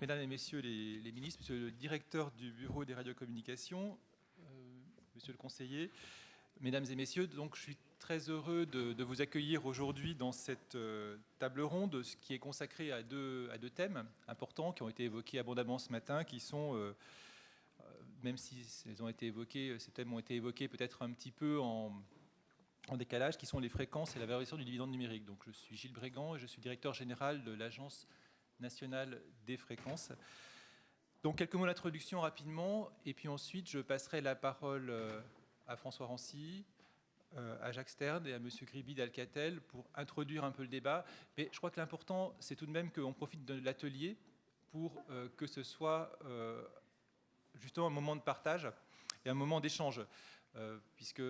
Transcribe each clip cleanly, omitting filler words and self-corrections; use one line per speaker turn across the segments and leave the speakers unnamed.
Mesdames et Messieurs les ministres, Monsieur le directeur du Bureau des radiocommunications, Monsieur le conseiller, Mesdames et Messieurs, donc je suis très heureux de vous accueillir aujourd'hui dans cette table ronde, ce qui est consacré à deux thèmes importants qui ont été évoqués abondamment ce matin, qui sont, même si elles ont été évoquées, ces thèmes ont été évoqués peut-être un petit peu en décalage, qui sont les fréquences et la valorisation du dividende numérique. Donc je suis Gilles Brégan et je suis directeur général de l'Agence nationale des fréquences. Donc quelques mots d'introduction rapidement, et puis ensuite je passerai la parole à François Rancy, à Jacques Stern et à Monsieur Griby d'Alcatel pour introduire un peu le débat. Mais je crois que l'important, c'est tout de même qu'on profite de l'atelier pour que ce soit justement un moment de partage et un moment d'échange. Puisque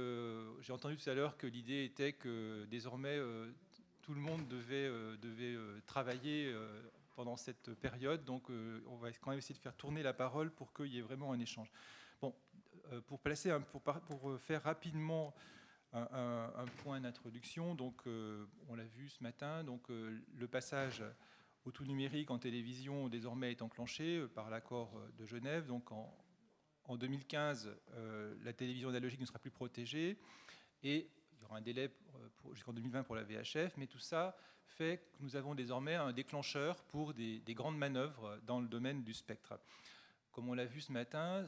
j'ai entendu tout à l'heure que l'idée était que désormais tout le monde devait travailler pendant cette période, donc on va quand même essayer de faire tourner la parole pour qu'il y ait vraiment un échange. Bon, pour faire rapidement un point d'introduction, donc on l'a vu ce matin, donc le passage au tout numérique en télévision désormais est enclenché par l'accord de Genève. Donc en 2015, la télévision analogique ne sera plus protégée et il y aura un délai jusqu'en 2020 pour la VHF, mais tout ça fait que nous avons désormais un déclencheur pour des grandes manœuvres dans le domaine du spectre. Comme on l'a vu ce matin,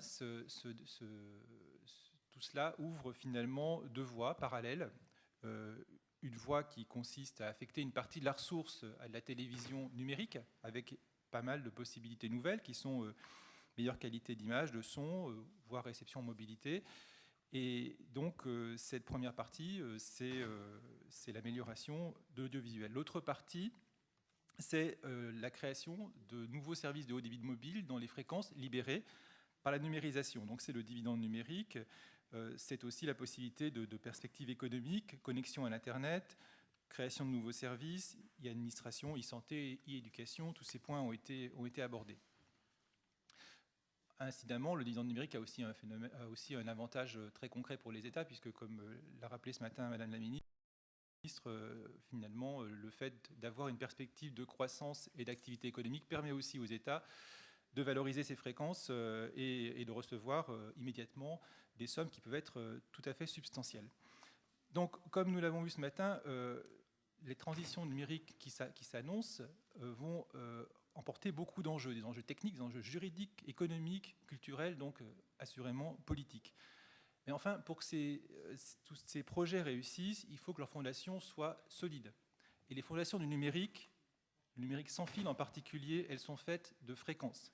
tout cela ouvre finalement deux voies parallèles. Une voie qui consiste à affecter une partie de la ressource à de la télévision numérique, avec pas mal de possibilités nouvelles qui sont meilleure qualité d'image, de son, voire réception mobilité. Et donc, cette première partie, c'est l'amélioration de l'audiovisuel. L'autre partie, c'est la création de nouveaux services de haut débit de mobile dans les fréquences libérées par la numérisation. Donc, c'est le dividende numérique. C'est aussi la possibilité de perspectives économiques, connexion à l'Internet, création de nouveaux services, e-administration, e-santé, e-éducation. Tous ces points ont été abordés. Incidemment, le dividende numérique a aussi un avantage très concret pour les États, puisque, comme l'a rappelé ce matin Madame la Ministre, finalement, le fait d'avoir une perspective de croissance et d'activité économique permet aussi aux États de valoriser ces fréquences et de recevoir immédiatement des sommes qui peuvent être tout à fait substantielles. Donc, comme nous l'avons vu ce matin, les transitions numériques qui s'annoncent vont emporter beaucoup d'enjeux, des enjeux techniques, des enjeux juridiques, économiques, culturels, donc assurément politiques. Mais enfin, pour que tous ces projets réussissent, il faut que leurs fondations soient solides. Et les fondations du numérique, le numérique sans fil en particulier, elles sont faites de fréquences.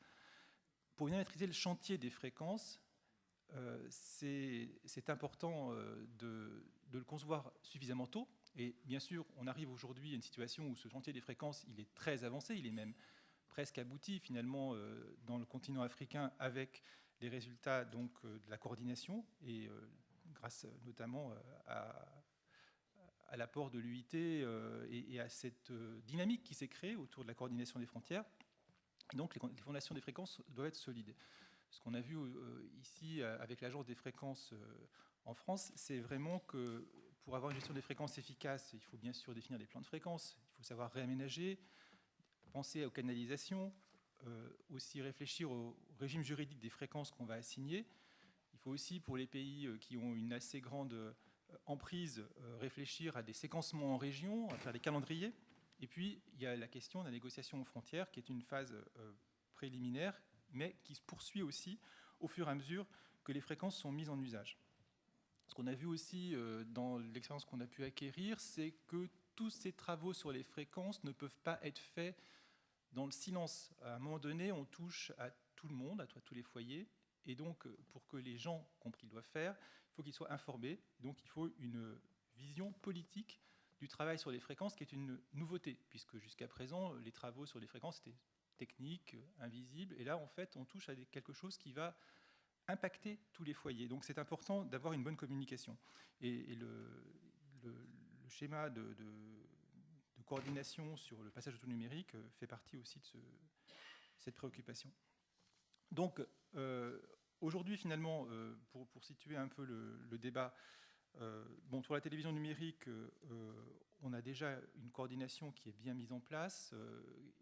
Pour bien maîtriser le chantier des fréquences, c'est important de le concevoir suffisamment tôt. Et bien sûr, on arrive aujourd'hui à une situation où ce chantier des fréquences, il est très avancé, il est même presque abouti finalement dans le continent africain avec les résultats donc, de la coordination et grâce notamment à l'apport de l'UIT et à cette dynamique qui s'est créée autour de la coordination des frontières. Donc les fondations des fréquences doivent être solides. Ce qu'on a vu ici avec l'Agence des fréquences en France, c'est vraiment que pour avoir une gestion des fréquences efficace, il faut bien sûr définir des plans de fréquences, il faut savoir réaménager, penser aux canalisations, aussi réfléchir au régime juridique des fréquences qu'on va assigner. Il faut aussi, pour les pays qui ont une assez grande emprise, réfléchir à des séquencements en région, à faire des calendriers. Et puis, il y a la question de la négociation aux frontières, qui est une phase préliminaire, mais qui se poursuit aussi au fur et à mesure que les fréquences sont mises en usage. Ce qu'on a vu aussi dans l'expérience qu'on a pu acquérir, c'est que tous ces travaux sur les fréquences ne peuvent pas être faits dans le silence. À un moment donné, on touche à tout le monde, à tous les foyers, et donc pour que les gens comprennent ce qu'ils doivent faire, il faut qu'ils soient informés. Donc il faut une vision politique du travail sur les fréquences, qui est une nouveauté, puisque jusqu'à présent, les travaux sur les fréquences étaient techniques, invisibles, et là, en fait, on touche à quelque chose qui va impacter tous les foyers. Donc c'est important d'avoir une bonne communication. Et le schéma de coordination sur le passage au tout numérique fait partie aussi de cette préoccupation. Donc aujourd'hui, finalement, pour situer un peu le débat, Bon, pour la télévision numérique, on a déjà une coordination qui est bien mise en place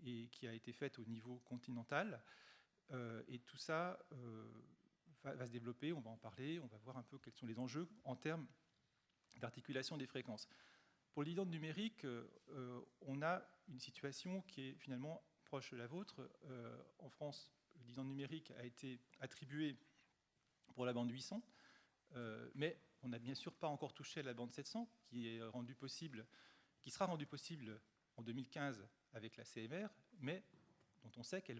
et qui a été faite au niveau continental. Et tout ça va se développer, on va en parler, on va voir un peu quels sont les enjeux en termes d'articulation des fréquences. Pour le dividende numérique, on a une situation qui est finalement proche de la vôtre. En France, le dividende numérique a été attribué pour la bande 800, mais on n'a bien sûr pas encore touché à la bande 700, qui sera rendue possible en 2015 avec la CMR, mais dont on sait que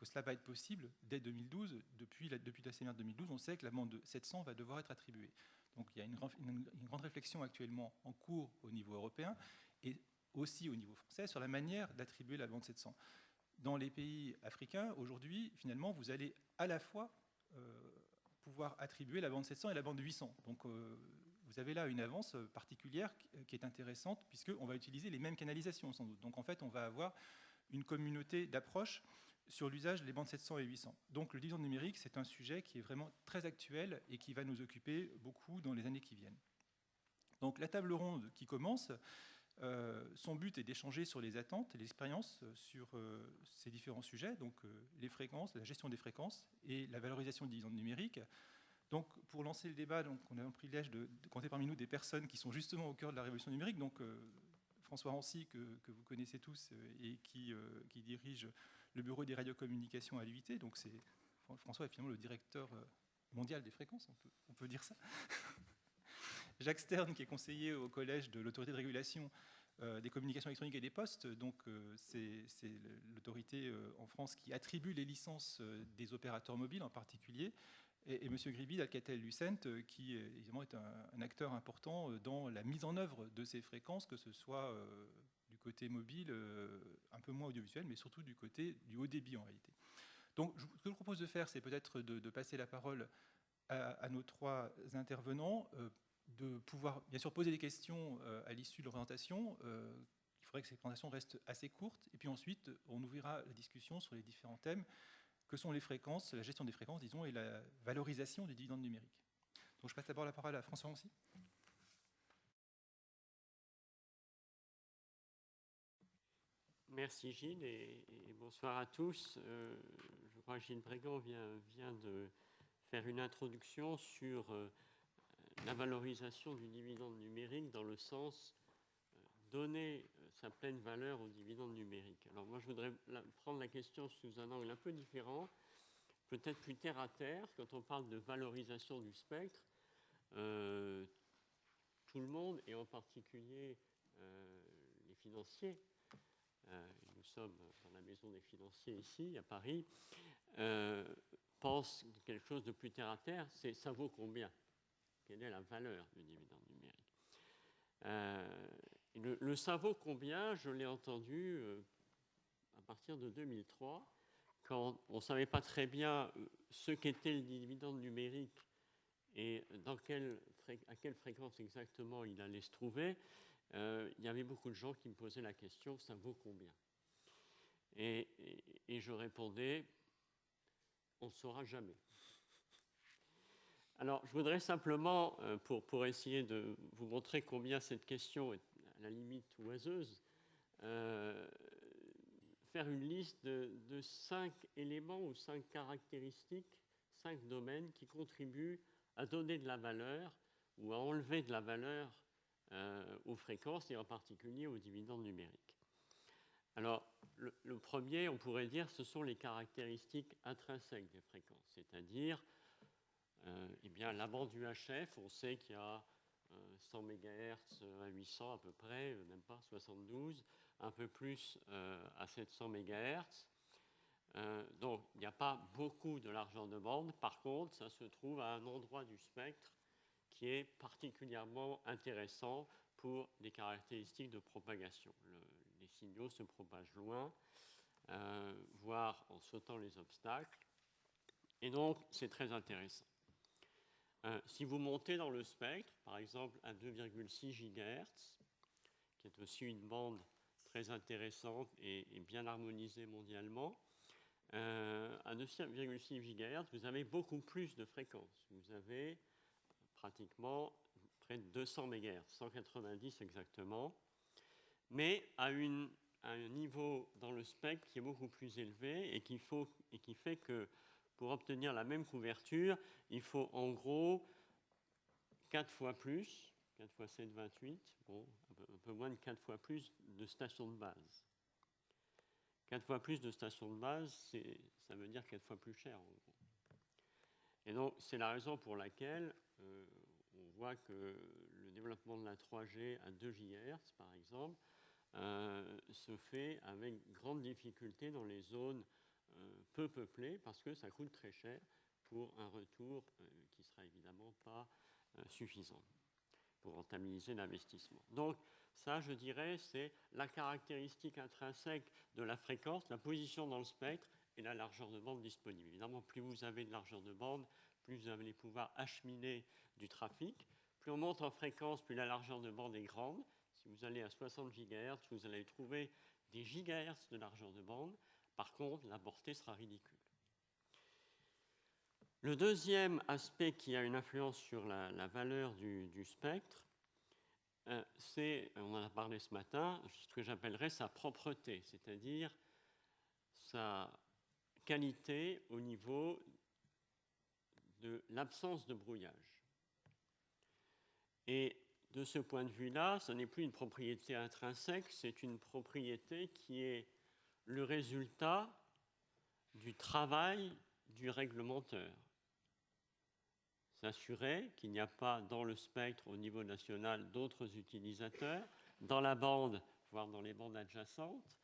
cela va être possible dès 2012. Depuis la CMR 2012, on sait que la bande 700 va devoir être attribuée. Donc il y a une grande réflexion actuellement en cours au niveau européen et aussi au niveau français sur la manière d'attribuer la bande 700. Dans les pays africains, aujourd'hui, finalement, vous allez à la fois pouvoir attribuer la bande 700 et la bande 800. Donc vous avez là une avance particulière qui est intéressante, puisqu'on va utiliser les mêmes canalisations sans doute. Donc en fait, on va avoir une communauté d'approche sur l'usage des bandes 700 et 800. Donc le dividende numérique, c'est un sujet qui est vraiment très actuel et qui va nous occuper beaucoup dans les années qui viennent. Donc la table ronde qui commence, son but est d'échanger sur les attentes et l'expérience sur ces différents sujets, donc les fréquences, la gestion des fréquences et la valorisation du dividende numérique. Donc, pour lancer le débat, donc, on a le privilège de compter parmi nous des personnes qui sont justement au cœur de la révolution numérique. Donc, François Rancy, que vous connaissez tous et qui dirige le bureau des radiocommunications à l'UIT. Donc, François est finalement le directeur mondial des fréquences, on peut dire ça. Jacques Stern, qui est conseiller au collège de l'autorité de régulation des communications électroniques et des postes. Donc, c'est l'autorité en France qui attribue les licences des opérateurs mobiles en particulier. Et M. Griby d'Alcatel-Lucent, qui évidemment est un acteur important dans la mise en œuvre de ces fréquences, que ce soit du côté mobile, un peu moins audiovisuel, mais surtout du côté du haut débit en réalité. Donc ce que je vous propose de faire, c'est peut-être de passer la parole à nos trois intervenants, de pouvoir bien sûr poser des questions à l'issue de leur présentation. Il faudrait que ces présentations restent assez courtes, et puis ensuite on ouvrira la discussion sur les différents thèmes que sont les fréquences, la gestion des fréquences, disons, et la valorisation du dividende numérique. Donc je passe d'abord la parole à François Rancy.
Merci Gilles et bonsoir à tous. Je crois que Gilles Brégan vient de faire une introduction sur la valorisation du dividende numérique dans le sens donner sa pleine valeur au dividende numérique. Alors moi je voudrais prendre la question sous un angle un peu différent, peut-être plus terre à terre. Quand on parle de valorisation du spectre, tout le monde, et en particulier les financiers, nous sommes dans la maison des financiers ici, à Paris, pense quelque chose de plus terre à terre, c'est ça vaut combien? Quelle est la valeur du dividende numérique? Le ça vaut combien, je l'ai entendu à partir de 2003, quand on ne savait pas très bien ce qu'était le dividende numérique et à quelle fréquence exactement il allait se trouver. Il y avait beaucoup de gens qui me posaient la question, ça vaut combien? Et je répondais, on ne saura jamais. Alors, je voudrais simplement, pour essayer de vous montrer combien cette question est à la limite oiseuse, faire une liste de 5 éléments ou 5 caractéristiques, 5 domaines qui contribuent à donner de la valeur ou à enlever de la valeur aux fréquences et en particulier aux dividendes numériques. Alors, le premier, on pourrait dire, ce sont les caractéristiques intrinsèques des fréquences, c'est-à-dire eh bien, la bande UHF, on sait qu'il y a 100 MHz à 800 à peu près, même pas 72, un peu plus à 700 MHz. Donc, il n'y a pas beaucoup de largeur de bande. Par contre, ça se trouve à un endroit du spectre qui est particulièrement intéressant pour des caractéristiques de propagation. Les signaux se propagent loin, voire en sautant les obstacles. Et donc, c'est très intéressant. Si vous montez dans le spectre, par exemple à 2,6 GHz, qui est aussi une bande très intéressante et bien harmonisée mondialement, à 9,6 GHz, vous avez beaucoup plus de fréquences. Vous avez pratiquement près de 200 MHz, 190 exactement, mais à un niveau dans le spectre qui est beaucoup plus élevé et qui fait que pour obtenir la même couverture, il faut en gros 4 fois plus, 4 fois 7, 28, bon, un peu moins de 4 fois plus de stations de base. 4 fois plus de stations de base, ça veut dire 4 fois plus cher en gros. Et donc c'est la raison pour laquelle on voit que le développement de la 3G à 2 GHz par exemple se fait avec grande difficulté dans les zones peu peuplées parce que ça coûte très cher pour un retour qui ne sera évidemment pas suffisant pour rentabiliser l'investissement. Donc ça, je dirais, c'est la caractéristique intrinsèque de la fréquence, la position dans le spectre et la largeur de bande disponible. Évidemment, plus vous avez de largeur de bande, plus vous allez pouvoir acheminer du trafic. Plus on monte en fréquence, plus la largeur de bande est grande. Si vous allez à 60 GHz, vous allez trouver des gigahertz de largeur de bande. Par contre, la portée sera ridicule. Le deuxième aspect qui a une influence sur la valeur du spectre, c'est, on en a parlé ce matin, ce que j'appellerais sa propreté, c'est-à-dire sa qualité au niveau de l'absence de brouillage. Et de ce point de vue-là, ce n'est plus une propriété intrinsèque, c'est une propriété qui est le résultat du travail du réglementeur. S'assurer qu'il n'y a pas dans le spectre au niveau national d'autres utilisateurs, dans la bande, voire dans les bandes adjacentes,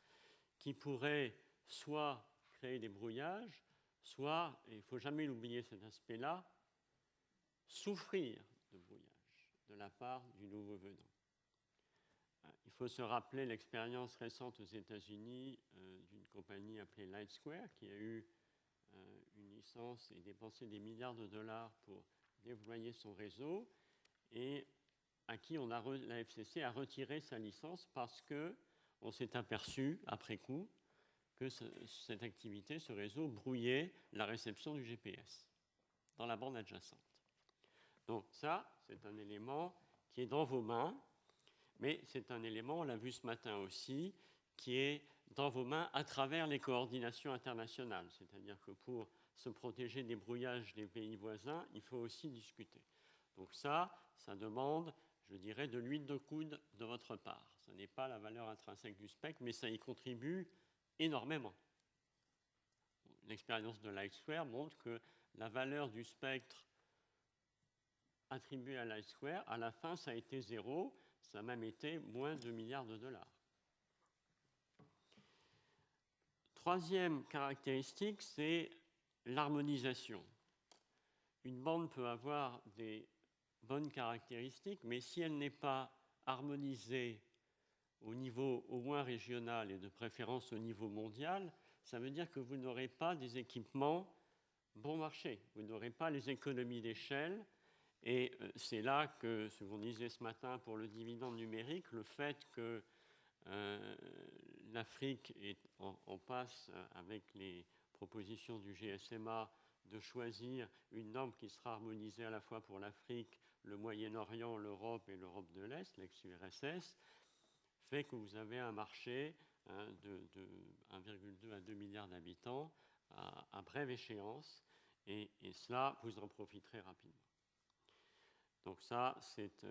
qui pourraient soit créer des brouillages, soit, et il ne faut jamais oublier cet aspect-là, souffrir de brouillage de la part du nouveau venant. Il faut se rappeler l'expérience récente aux États-Unis d'une compagnie appelée LightSquare qui a eu une licence et dépensé des milliards de dollars pour déployer son réseau et à qui la FCC a retiré sa licence parce qu'on s'est aperçu, après coup, que cette activité, ce réseau, brouillait la réception du GPS dans la bande adjacente. Donc ça, c'est un élément qui est dans vos mains, mais c'est un élément, on l'a vu ce matin aussi, qui est dans vos mains à travers les coordinations internationales. C'est-à-dire que pour se protéger des brouillages des pays voisins, il faut aussi discuter. Donc ça demande, je dirais, de l'huile de coude de votre part. Ce n'est pas la valeur intrinsèque du spectre, mais ça y contribue énormément. L'expérience de LightSquare montre que la valeur du spectre attribué à LightSquare, à la fin, ça a été 0, ça a même été moins 2 milliards de dollars. Troisième caractéristique, c'est l'harmonisation. Une bande peut avoir des bonnes caractéristiques, mais si elle n'est pas harmonisée au niveau au moins régional et de préférence au niveau mondial, ça veut dire que vous n'aurez pas des équipements bon marché, vous n'aurez pas les économies d'échelle. Et c'est là que, ce qu'on disait ce matin pour le dividende numérique, le fait que l'Afrique est en passe avec les propositions du GSMA de choisir une norme qui sera harmonisée à la fois pour l'Afrique, le Moyen-Orient, l'Europe et l'Europe de l'Est, l'ex-URSS, fait que vous avez un marché de 1,2 à 2 milliards d'habitants à brève échéance, et cela, vous en profiterez rapidement. Donc ça, c'est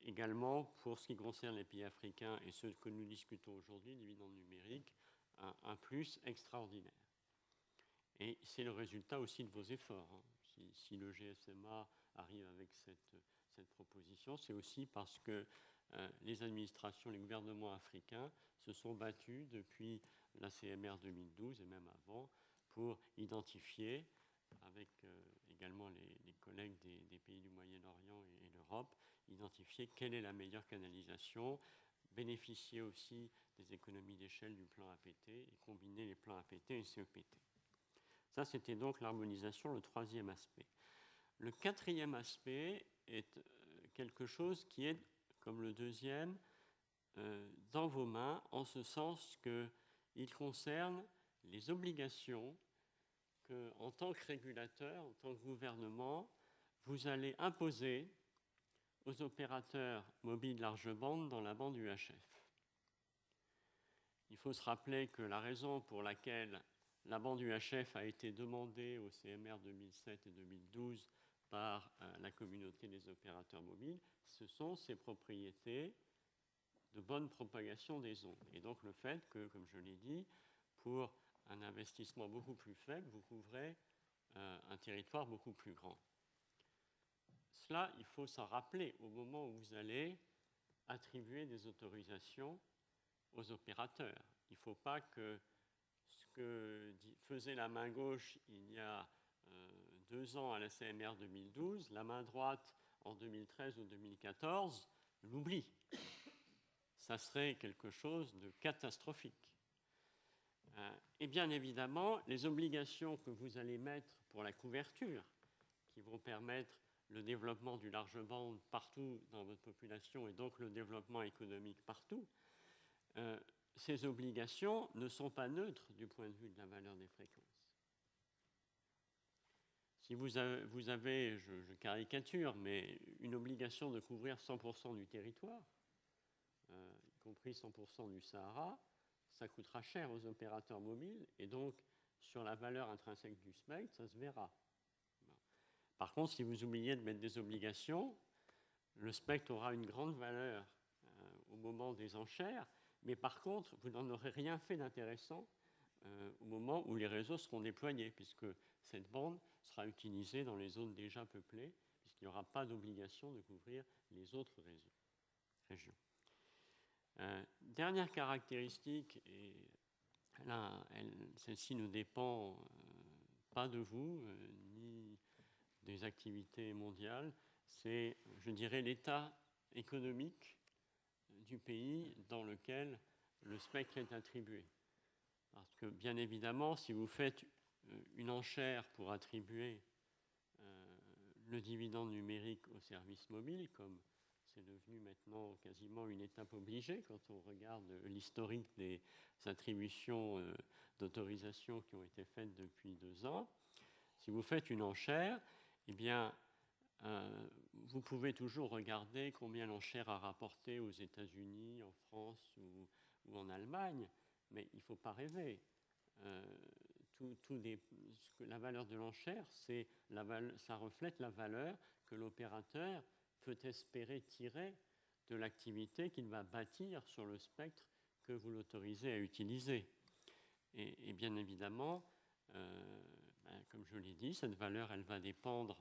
également, pour ce qui concerne les pays africains et ceux que nous discutons aujourd'hui, dividende numérique, un plus extraordinaire. Et c'est le résultat aussi de vos efforts. Hein. Si le GSMA arrive avec cette proposition, c'est aussi parce que les administrations, les gouvernements africains se sont battus depuis la CMR 2012 et même avant pour identifier, avec également les collègues des pays du Moyen-Orient et l'Europe, identifier quelle est la meilleure canalisation, bénéficier aussi des économies d'échelle du plan APT et combiner les plans APT et CEPT. Ça, c'était donc l'harmonisation, le troisième aspect. Le quatrième aspect est quelque chose qui est, comme le deuxième, dans vos mains, en ce sens qu'il concerne les obligations que, en tant que régulateur, en tant que gouvernement, vous allez imposer aux opérateurs mobiles large bande dans la bande UHF. Il faut se rappeler que la raison pour laquelle la bande UHF a été demandée au CMR 2007 et 2012 par la communauté des opérateurs mobiles, ce sont ses propriétés de bonne propagation des ondes. Et donc le fait que, comme je l'ai dit, pour un investissement beaucoup plus faible, vous couvrez un territoire beaucoup plus grand. Cela, il faut s'en rappeler au moment où vous allez attribuer des autorisations aux opérateurs. Il ne faut pas que ce que faisait la main gauche il y a 2 ans à la CMR 2012, la main droite en 2013 ou 2014, l'oublie. Ça serait quelque chose de catastrophique. Et bien évidemment, les obligations que vous allez mettre pour la couverture, qui vont permettre le développement du large bande partout dans votre population et donc le développement économique partout, ces obligations ne sont pas neutres du point de vue de la valeur des fréquences. Si vous avez, je caricature, mais une obligation de couvrir 100% du territoire, y compris 100% du Sahara, ça coûtera cher aux opérateurs mobiles et donc sur la valeur intrinsèque du spectre, ça se verra. Par contre, si vous oubliez de mettre des obligations, le spectre aura une grande valeur au moment des enchères, mais par contre, vous n'en aurez rien fait d'intéressant au moment où les réseaux seront déployés, puisque cette bande sera utilisée dans les zones déjà peuplées, puisqu'il n'y aura pas d'obligation de couvrir les autres régions. Dernière caractéristique, et là, celle-ci ne dépend pas de vous, ni des activités mondiales, c'est, je dirais, l'état économique du pays dans lequel le spectre est attribué. Parce que, bien évidemment, si vous faites une enchère pour attribuer le dividende numérique aux services mobiles, comme c'est devenu maintenant quasiment une étape obligée quand on regarde l'historique des attributions d'autorisation qui ont été faites depuis 2 ans. Si vous faites une enchère, eh bien, vous pouvez toujours regarder combien l'enchère a rapporté aux États-Unis, en France ou en Allemagne, mais il ne faut pas rêver. La valeur de l'enchère, ça reflète la valeur que l'opérateur peut espérer tirer de l'activité qu'il va bâtir sur le spectre que vous l'autorisez à utiliser. Et bien évidemment, comme je l'ai dit, cette valeur, elle va dépendre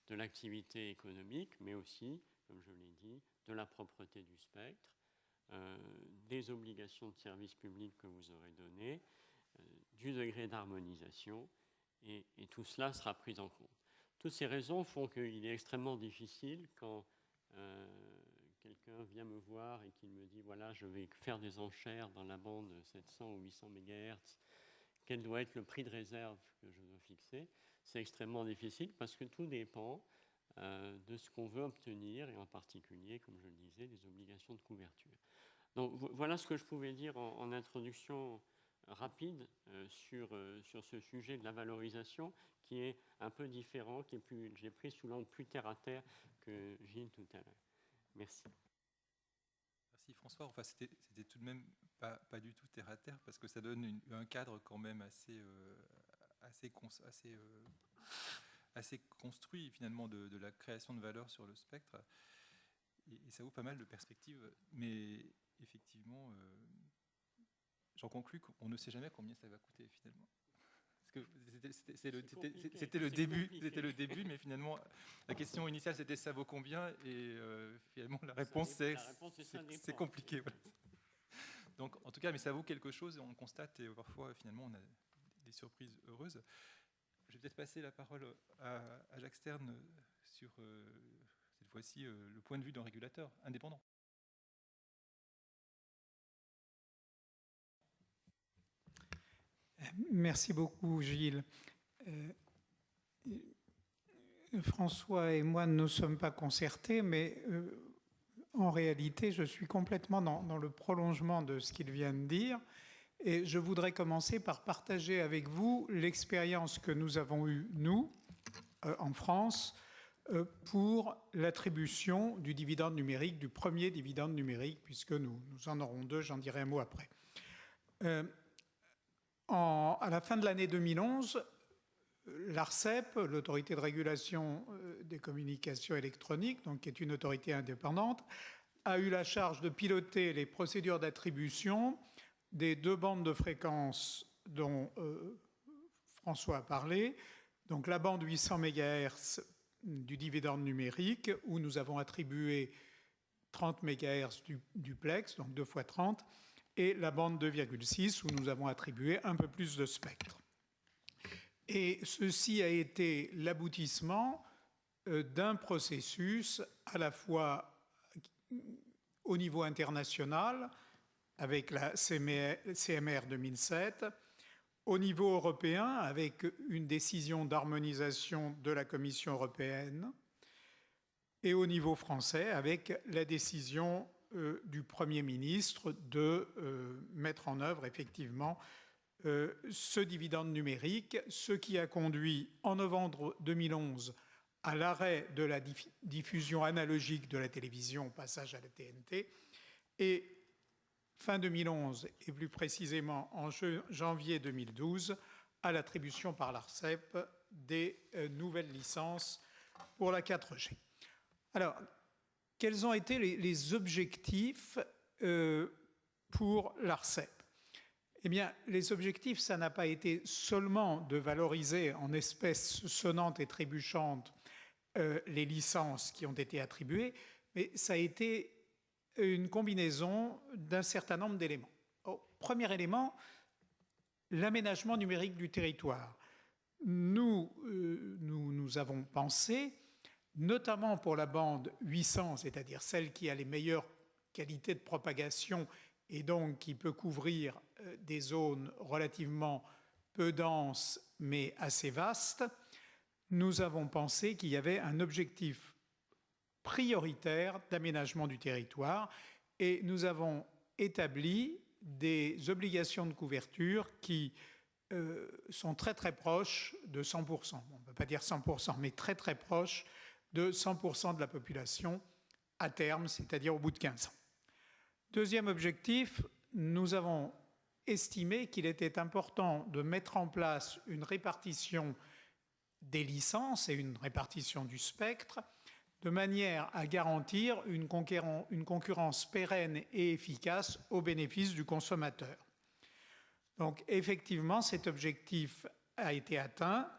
de l'activité économique, mais aussi, comme je l'ai dit, de la propreté du spectre, des obligations de service public que vous aurez données, du degré d'harmonisation, et tout cela sera pris en compte. Toutes ces raisons font qu'il est extrêmement difficile quand quelqu'un vient me voir et qu'il me dit « voilà, je vais faire des enchères dans la bande 700 ou 800 MHz, quel doit être le prix de réserve que je dois fixer ?» C'est extrêmement difficile parce que tout dépend de ce qu'on veut obtenir et en particulier, comme je le disais, des obligations de couverture. Donc voilà ce que je pouvais dire en introduction rapide sur ce sujet de la valorisation qui est un peu différent, j'ai pris sous l'angle plus terre à terre que Gilles tout à l'heure. Merci.
Merci François. Enfin, c'était tout de même pas du tout terre à terre parce que ça donne un cadre quand même assez construit finalement de la création de valeur sur le spectre et ça ouvre pas mal de perspectives, mais effectivement j'en conclus qu'on ne sait jamais combien ça va coûter finalement. C'était le début, mais finalement la question initiale c'était ça vaut combien et finalement la réponse c'est compliqué. Voilà. Donc en tout cas, mais ça vaut quelque chose et on constate et parfois finalement on a des surprises heureuses. Je vais peut-être passer la parole à Jacques Stern sur cette fois-ci le point de vue d'un régulateur indépendant.
Merci beaucoup, Gilles. François et moi ne nous sommes pas concertés, mais en réalité, je suis complètement dans le prolongement de ce qu'il vient de dire. Et je voudrais commencer par partager avec vous l'expérience que nous avons eue, nous, en France, pour l'attribution du dividende numérique, du premier dividende numérique, puisque nous en aurons deux, j'en dirai un mot après. À la fin de l'année 2011, l'ARCEP, l'autorité de régulation des communications électroniques, donc qui est une autorité indépendante, a eu la charge de piloter les procédures d'attribution des deux bandes de fréquences dont François a parlé, donc la bande 800 MHz du dividende numérique, où nous avons attribué 30 MHz du duplex, donc 2 fois 30, et la bande 2,6, où nous avons attribué un peu plus de spectre. Et ceci a été l'aboutissement d'un processus à la fois au niveau international, avec la CMR 2007, au niveau européen, avec une décision d'harmonisation de la Commission européenne, et au niveau français, avec la décision du Premier ministre de mettre en œuvre effectivement ce dividende numérique, ce qui a conduit en novembre 2011 à l'arrêt de la diffusion analogique de la télévision, passage à la TNT, et fin 2011, et plus précisément en janvier 2012, à l'attribution par l'ARCEP des nouvelles licences pour la 4G. Alors, quels ont été les objectifs pour l'ARCEP? Eh bien, les objectifs, ça n'a pas été seulement de valoriser en espèces sonnantes et trébuchantes les licences qui ont été attribuées, mais ça a été une combinaison d'un certain nombre d'éléments. Premier élément, l'aménagement numérique du territoire. Nous avons pensé, notamment pour la bande 800, c'est-à-dire celle qui a les meilleures qualités de propagation et donc qui peut couvrir des zones relativement peu denses mais assez vastes, nous avons pensé qu'il y avait un objectif prioritaire d'aménagement du territoire et nous avons établi des obligations de couverture qui sont très très proches de 100%. On ne peut pas dire 100%, mais très très proches de 100% de la population à terme, c'est-à-dire au bout de 15 ans. Deuxième objectif, nous avons estimé qu'il était important de mettre en place une répartition des licences et une répartition du spectre de manière à garantir une concurrence pérenne et efficace au bénéfice du consommateur. Donc effectivement, cet objectif a été atteint.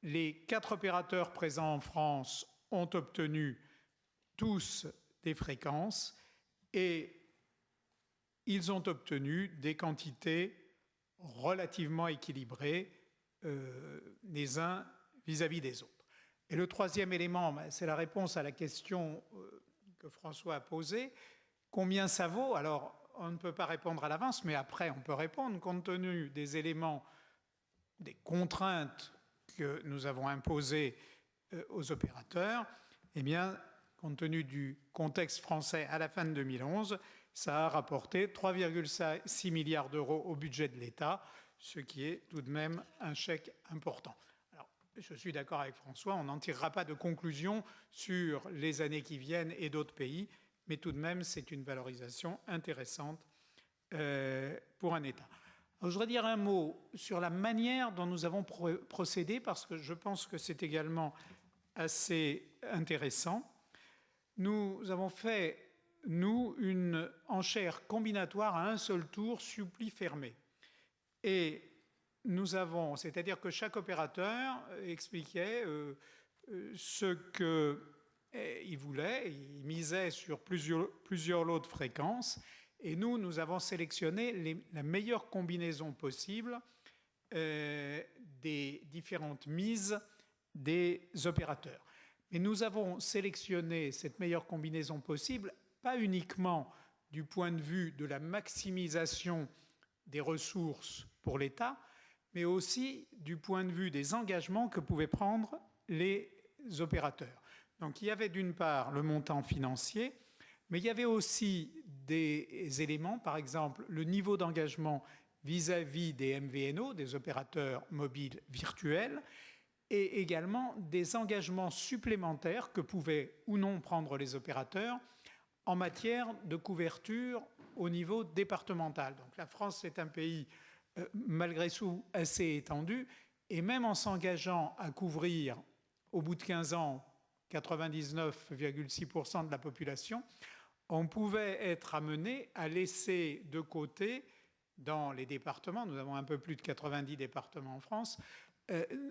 Les 4 opérateurs présents en France ont obtenu tous des fréquences et ils ont obtenu des quantités relativement équilibrées les uns vis-à-vis des autres. Et le troisième élément, c'est la réponse à la question que François a posée. Combien ça vaut? Alors, on ne peut pas répondre à l'avance, mais après, on peut répondre compte tenu des éléments, des contraintes que nous avons imposées aux opérateurs. Eh bien, compte tenu du contexte français à la fin de 2011, ça a rapporté 3,6 milliards d'euros au budget de l'État, ce qui est tout de même un chèque important. Alors, je suis d'accord avec François, on n'en tirera pas de conclusion sur les années qui viennent et d'autres pays, mais tout de même, c'est une valorisation intéressante pour un État. Alors, je voudrais dire un mot sur la manière dont nous avons procédé, parce que je pense que c'est également assez intéressant. Nous avons fait, nous, une enchère combinatoire à un seul tour, suppli fermé. Et nous avons, c'est-à-dire que chaque opérateur expliquait ce qu'il voulait, il misait sur plusieurs lots de fréquences, et nous avons sélectionné la meilleure combinaison possible des différentes mises des opérateurs. Mais nous avons sélectionné cette meilleure combinaison possible, pas uniquement du point de vue de la maximisation des ressources pour l'État, mais aussi du point de vue des engagements que pouvaient prendre les opérateurs. Donc il y avait d'une part le montant financier, mais il y avait aussi des éléments, par exemple le niveau d'engagement vis-à-vis des MVNO, des opérateurs mobiles virtuels, et également des engagements supplémentaires que pouvaient ou non prendre les opérateurs en matière de couverture au niveau départemental. Donc la France est un pays malgré tout assez étendu, et même en s'engageant à couvrir au bout de 15 ans 99,6% de la population, on pouvait être amené à laisser de côté, dans les départements, nous avons un peu plus de 90 départements en France,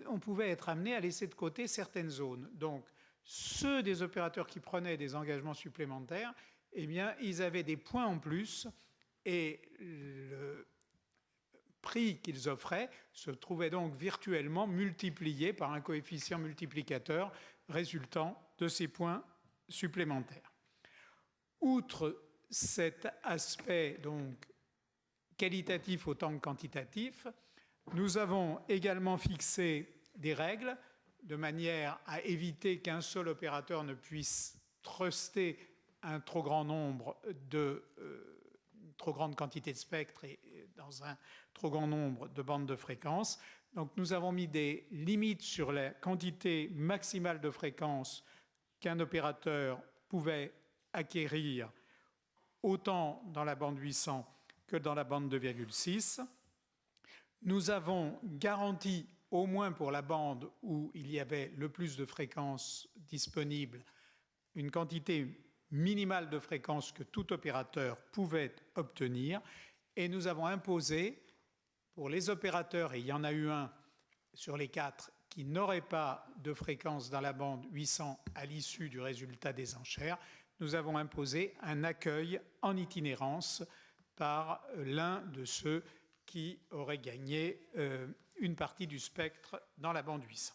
on pouvait être amené à laisser de côté certaines zones. Donc, ceux des opérateurs qui prenaient des engagements supplémentaires, eh bien, ils avaient des points en plus et le prix qu'ils offraient se trouvait donc virtuellement multiplié par un coefficient multiplicateur résultant de ces points supplémentaires. Outre cet aspect donc qualitatif autant que quantitatif, nous avons également fixé des règles de manière à éviter qu'un seul opérateur ne puisse truster un trop grand nombre de trop grande quantité de spectres et dans un trop grand nombre de bandes de fréquences. Donc nous avons mis des limites sur la quantité maximale de fréquences qu'un opérateur pouvait acquérir autant dans la bande 800 que dans la bande 2,6. Nous avons garanti, au moins pour la bande où il y avait le plus de fréquences disponibles, une quantité minimale de fréquences que tout opérateur pouvait obtenir. Et nous avons imposé, pour les opérateurs, et il y en a eu un sur les 4 qui n'aurait pas de fréquence dans la bande 800 à l'issue du résultat des enchères, nous avons imposé un accueil en itinérance par l'un de ceux qui auraient gagné une partie du spectre dans la bande 800.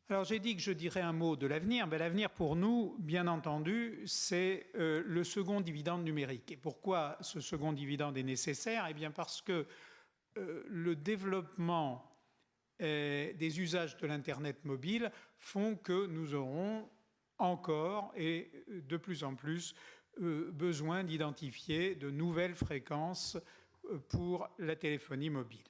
Alors j'ai dit que je dirais un mot de l'avenir. Mais l'avenir pour nous, bien entendu, c'est le second dividende numérique. Et pourquoi ce second dividende est nécessaire? Eh bien parce que le développement des usages de l'Internet mobile font que nous aurons encore et de plus en plus besoin d'identifier de nouvelles fréquences pour la téléphonie mobile.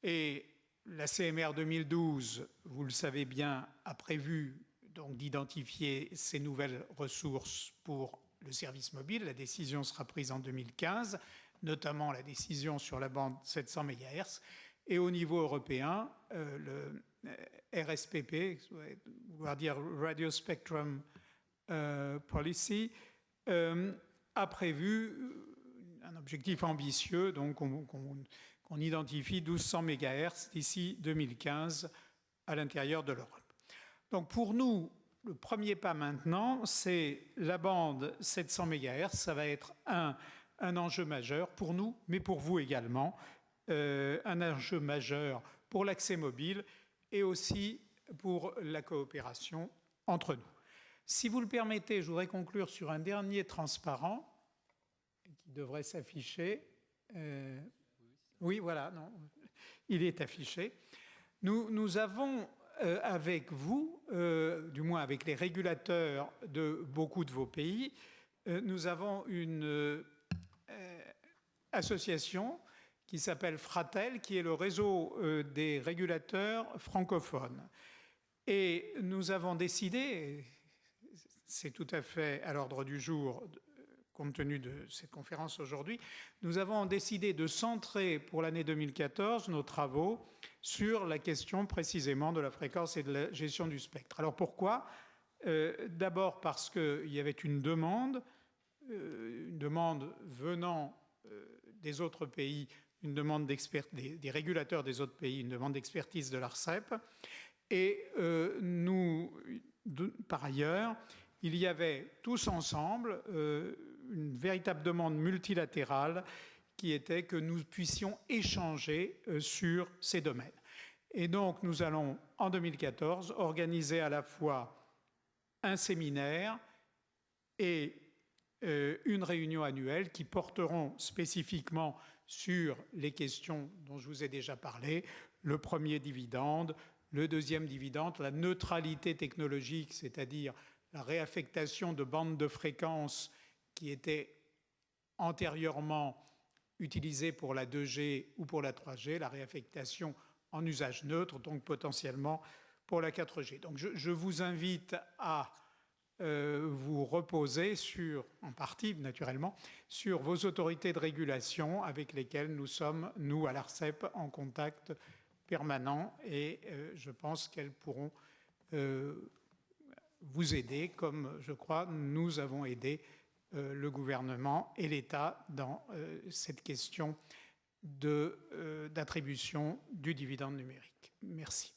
Et la CMR 2012, vous le savez bien, a prévu donc d'identifier ces nouvelles ressources pour le service mobile. La décision sera prise en 2015, notamment la décision sur la bande 700 MHz. Et au niveau européen, le RSPP, vouloir dire Radio Spectrum Policy, a prévu un objectif ambitieux, donc qu'on identifie 1200 MHz d'ici 2015 à l'intérieur de l'Europe. Donc pour nous, le premier pas maintenant, c'est la bande 700 MHz. Ça va être un enjeu majeur pour nous, mais pour vous également. Un enjeu majeur pour l'accès mobile et aussi pour la coopération entre nous. Si vous le permettez, je voudrais conclure sur un dernier transparent qui devrait s'afficher. Oui, voilà, non, il est affiché. Nous avons avec vous, du moins avec les régulateurs de beaucoup de vos pays, nous avons une association qui s'appelle Fratel, qui est le réseau des régulateurs francophones. Et nous avons décidé, c'est tout à fait à l'ordre du jour, compte tenu de cette conférence aujourd'hui, nous avons décidé de centrer pour l'année 2014 nos travaux sur la question précisément de la fréquence et de la gestion du spectre. Alors pourquoi ? D'abord parce qu'il y avait une demande venant des autres pays, une demande des régulateurs des autres pays, une demande d'expertise de l'ARCEP. Et par ailleurs, il y avait tous ensemble une véritable demande multilatérale qui était que nous puissions échanger sur ces domaines. Et donc, nous allons, en 2014, organiser à la fois un séminaire et une réunion annuelle qui porteront spécifiquement sur les questions dont je vous ai déjà parlé, le premier dividende, le deuxième dividende, la neutralité technologique, c'est-à-dire la réaffectation de bandes de fréquences qui étaient antérieurement utilisées pour la 2G ou pour la 3G, la réaffectation en usage neutre, donc potentiellement pour la 4G. Donc je vous invite à vous reposer en partie naturellement, sur vos autorités de régulation avec lesquelles nous sommes, nous, à l'ARCEP, en contact permanent et je pense qu'elles pourront vous aider, comme je crois nous avons aidé le gouvernement et l'État dans cette question d'attribution du dividende numérique. Merci.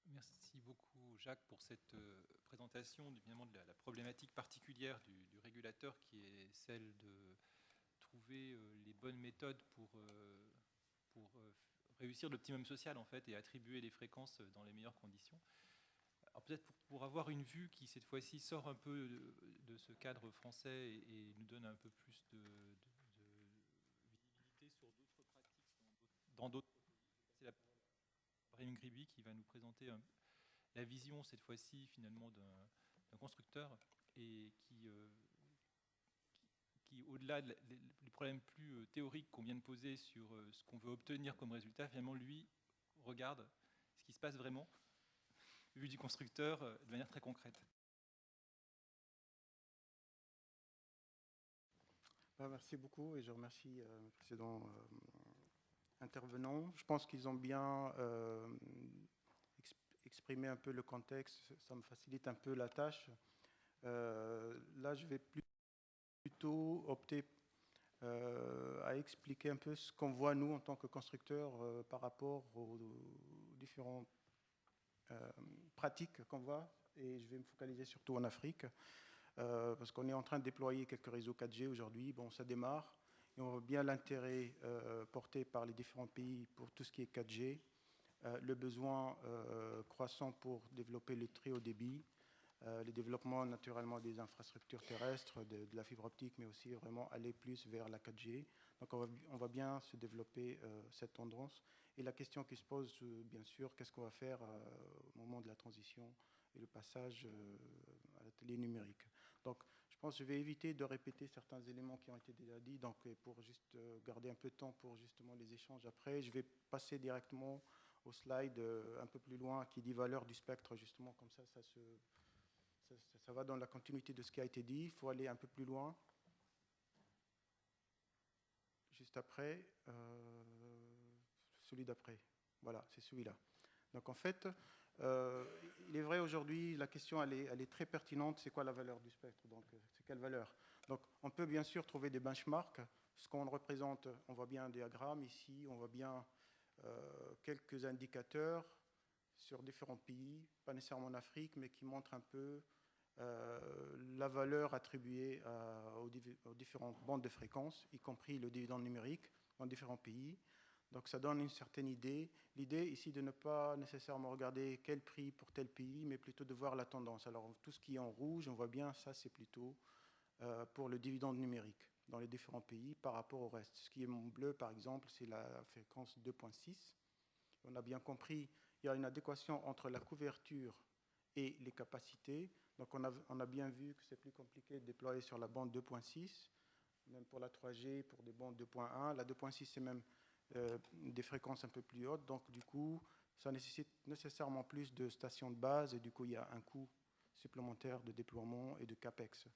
Merci beaucoup, Jacques, pour cette présentation évidemment de la problématique particulière du régulateur, qui est celle de trouver les bonnes méthodes pour réussir l'optimum social en fait, et attribuer les fréquences dans les meilleures conditions. Alors peut-être pour avoir une vue qui cette fois-ci sort un peu de ce cadre français et nous donne un peu plus de visibilité sur d'autres pratiques dans d'autres pays. C'est la Brahim Gribi qui va nous présenter la vision cette fois-ci finalement d'un constructeur et qui au-delà des problèmes plus théoriques qu'on vient de poser sur ce qu'on veut obtenir comme résultat, finalement lui regarde ce qui se passe vraiment vu du constructeur de manière très concrète.
Merci beaucoup et je remercie les précédents intervenants. Je pense qu'ils ont bien exprimé un peu le contexte, ça me facilite un peu la tâche. Là, je vais plutôt opter à expliquer un peu ce qu'on voit nous en tant que constructeurs par rapport aux différentes pratiques qu'on voit, et je vais me focaliser surtout en Afrique parce qu'on est en train de déployer quelques réseaux 4G aujourd'hui. Bon, ça démarre et on voit bien l'intérêt porté par les différents pays pour tout ce qui est 4G, le besoin croissant pour développer le très haut débit, le développement naturellement des infrastructures terrestres, de la fibre optique, mais aussi vraiment aller plus vers la 4G. Donc on va bien se développer cette tendance. Et la question qui se pose, bien sûr, qu'est-ce qu'on va faire au moment de la transition et le passage à la télé numérique. Donc je pense que je vais éviter de répéter certains éléments qui ont été déjà dit, donc pour juste garder un peu de temps pour justement les échanges après, je vais passer directement au slide un peu plus loin qui dit valeur du spectre, justement, comme ça ça va dans la continuité de ce qui a été dit. Il faut aller un peu plus loin. Juste après, celui d'après. Voilà, c'est celui-là. Donc en fait, il est vrai aujourd'hui, la question elle est très pertinente. C'est quoi la valeur du spectre? Donc c'est quelle valeur? Donc on peut bien sûr trouver des benchmarks. Ce qu'on représente, on voit bien un diagramme ici, on voit bien quelques indicateurs sur différents pays, pas nécessairement en Afrique, mais qui montrent un peu la valeur attribuée aux différentes bandes de fréquences, y compris le dividende numérique dans différents pays. Donc ça donne une certaine idée. L'idée ici de ne pas nécessairement regarder quel prix pour tel pays, mais plutôt de voir la tendance. Alors tout ce qui est en rouge, on voit bien, ça c'est plutôt pour le dividende numérique dans les différents pays par rapport au reste. Ce qui est en bleu, par exemple, c'est la fréquence 2.6. On a bien compris, il y a une adéquation entre la couverture et les capacités. Donc on a bien vu que c'est plus compliqué de déployer sur la bande 2.6, même pour la 3G, pour des bandes 2.1. La 2.6, c'est même des fréquences un peu plus hautes. Donc du coup, ça nécessite nécessairement plus de stations de base et du coup, il y a un coût supplémentaire de déploiement et de CAPEX.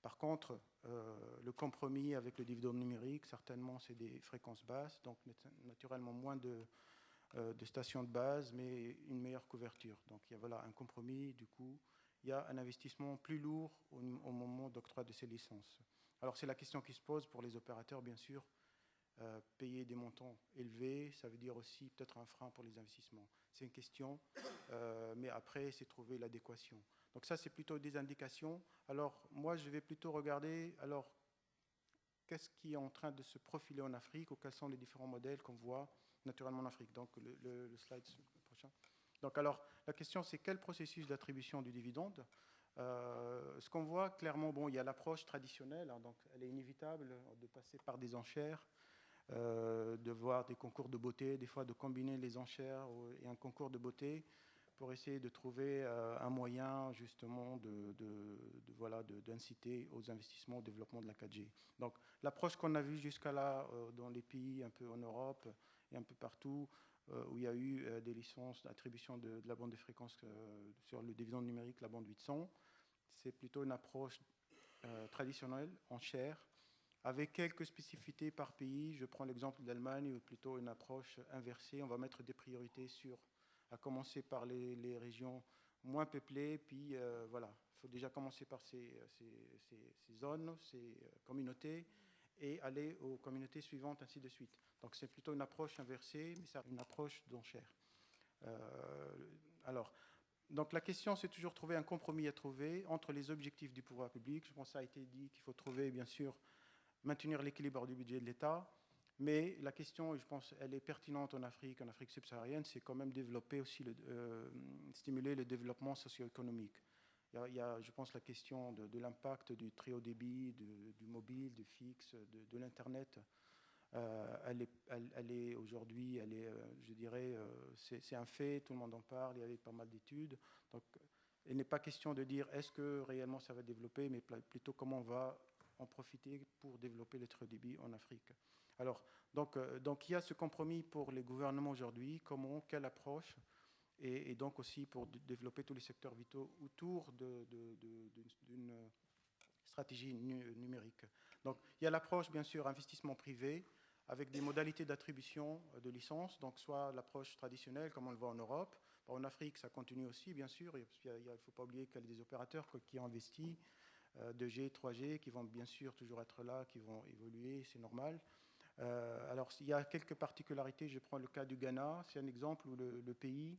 Par contre, le compromis avec le dividende numérique, certainement, c'est des fréquences basses, donc naturellement moins de stations de base, mais une meilleure couverture. Donc il y a voilà, un compromis, du coup, il y a un investissement plus lourd au moment d'octroi de ces licences. Alors c'est la question qui se pose pour les opérateurs, bien sûr. Payer des montants élevés, ça veut dire aussi peut-être un frein pour les investissements. C'est une question, mais après, c'est trouver l'adéquation. Donc ça, c'est plutôt des indications. Alors moi, je vais plutôt regarder, alors, qu'est-ce qui est en train de se profiler en Afrique ou quels sont les différents modèles qu'on voit naturellement en Afrique. Donc le slide prochain. Donc alors, la question, c'est quel processus d'attribution du dividende? Ce qu'on voit clairement, bon, il y a l'approche traditionnelle, hein, donc elle est inévitable de passer par des enchères, de voir des concours de beauté, des fois de combiner les enchères et un concours de beauté pour essayer de trouver un moyen justement d'inciter aux investissements au développement de la 4G. Donc l'approche qu'on a vue jusqu'à là dans les pays un peu en Europe et un peu partout où il y a eu des licences d'attribution de la bande de fréquence sur le dividende numérique, la bande 800. C'est plutôt une approche traditionnelle, en chair, avec quelques spécificités par pays. Je prends l'exemple de l'Allemagne, ou plutôt une approche inversée. On va mettre des priorités à commencer par les régions moins peuplées, puis voilà, il faut déjà commencer par ces zones, ces communautés, et aller aux communautés suivantes, ainsi de suite. Donc c'est plutôt une approche inversée, mais c'est une approche d'enchère. Alors, donc la question, c'est toujours trouver un compromis à trouver entre les objectifs du pouvoir public. Je pense que ça a été dit qu'il faut trouver, bien sûr, maintenir l'équilibre du budget de l'État, mais la question, je pense, elle est pertinente en Afrique subsaharienne, c'est quand même développer aussi, stimuler le développement socio-économique. Il y a, je pense, la question de l'impact du très haut débit, du mobile, du fixe, de l'Internet. Elle est aujourd'hui, je dirais, c'est un fait, tout le monde en parle, il y avait pas mal d'études. Donc, il n'est pas question de dire est-ce que réellement ça va développer, mais plutôt comment on va en profiter pour développer le très haut débit en Afrique. Alors, donc il y a ce compromis pour les gouvernements aujourd'hui, quelle approche, et donc aussi pour développer tous les secteurs vitaux autour d'une stratégie numérique. Donc, il y a l'approche, bien sûr, investissement privé, avec des modalités d'attribution de licences, donc soit l'approche traditionnelle, comme on le voit en Europe. En Afrique, ça continue aussi, bien sûr, il ne faut pas oublier qu'il y a des opérateurs qui ont investi, 2G, 3G, qui vont bien sûr toujours être là, qui vont évoluer, c'est normal. Alors, il y a quelques particularités. Je prends le cas du Ghana. C'est un exemple où le pays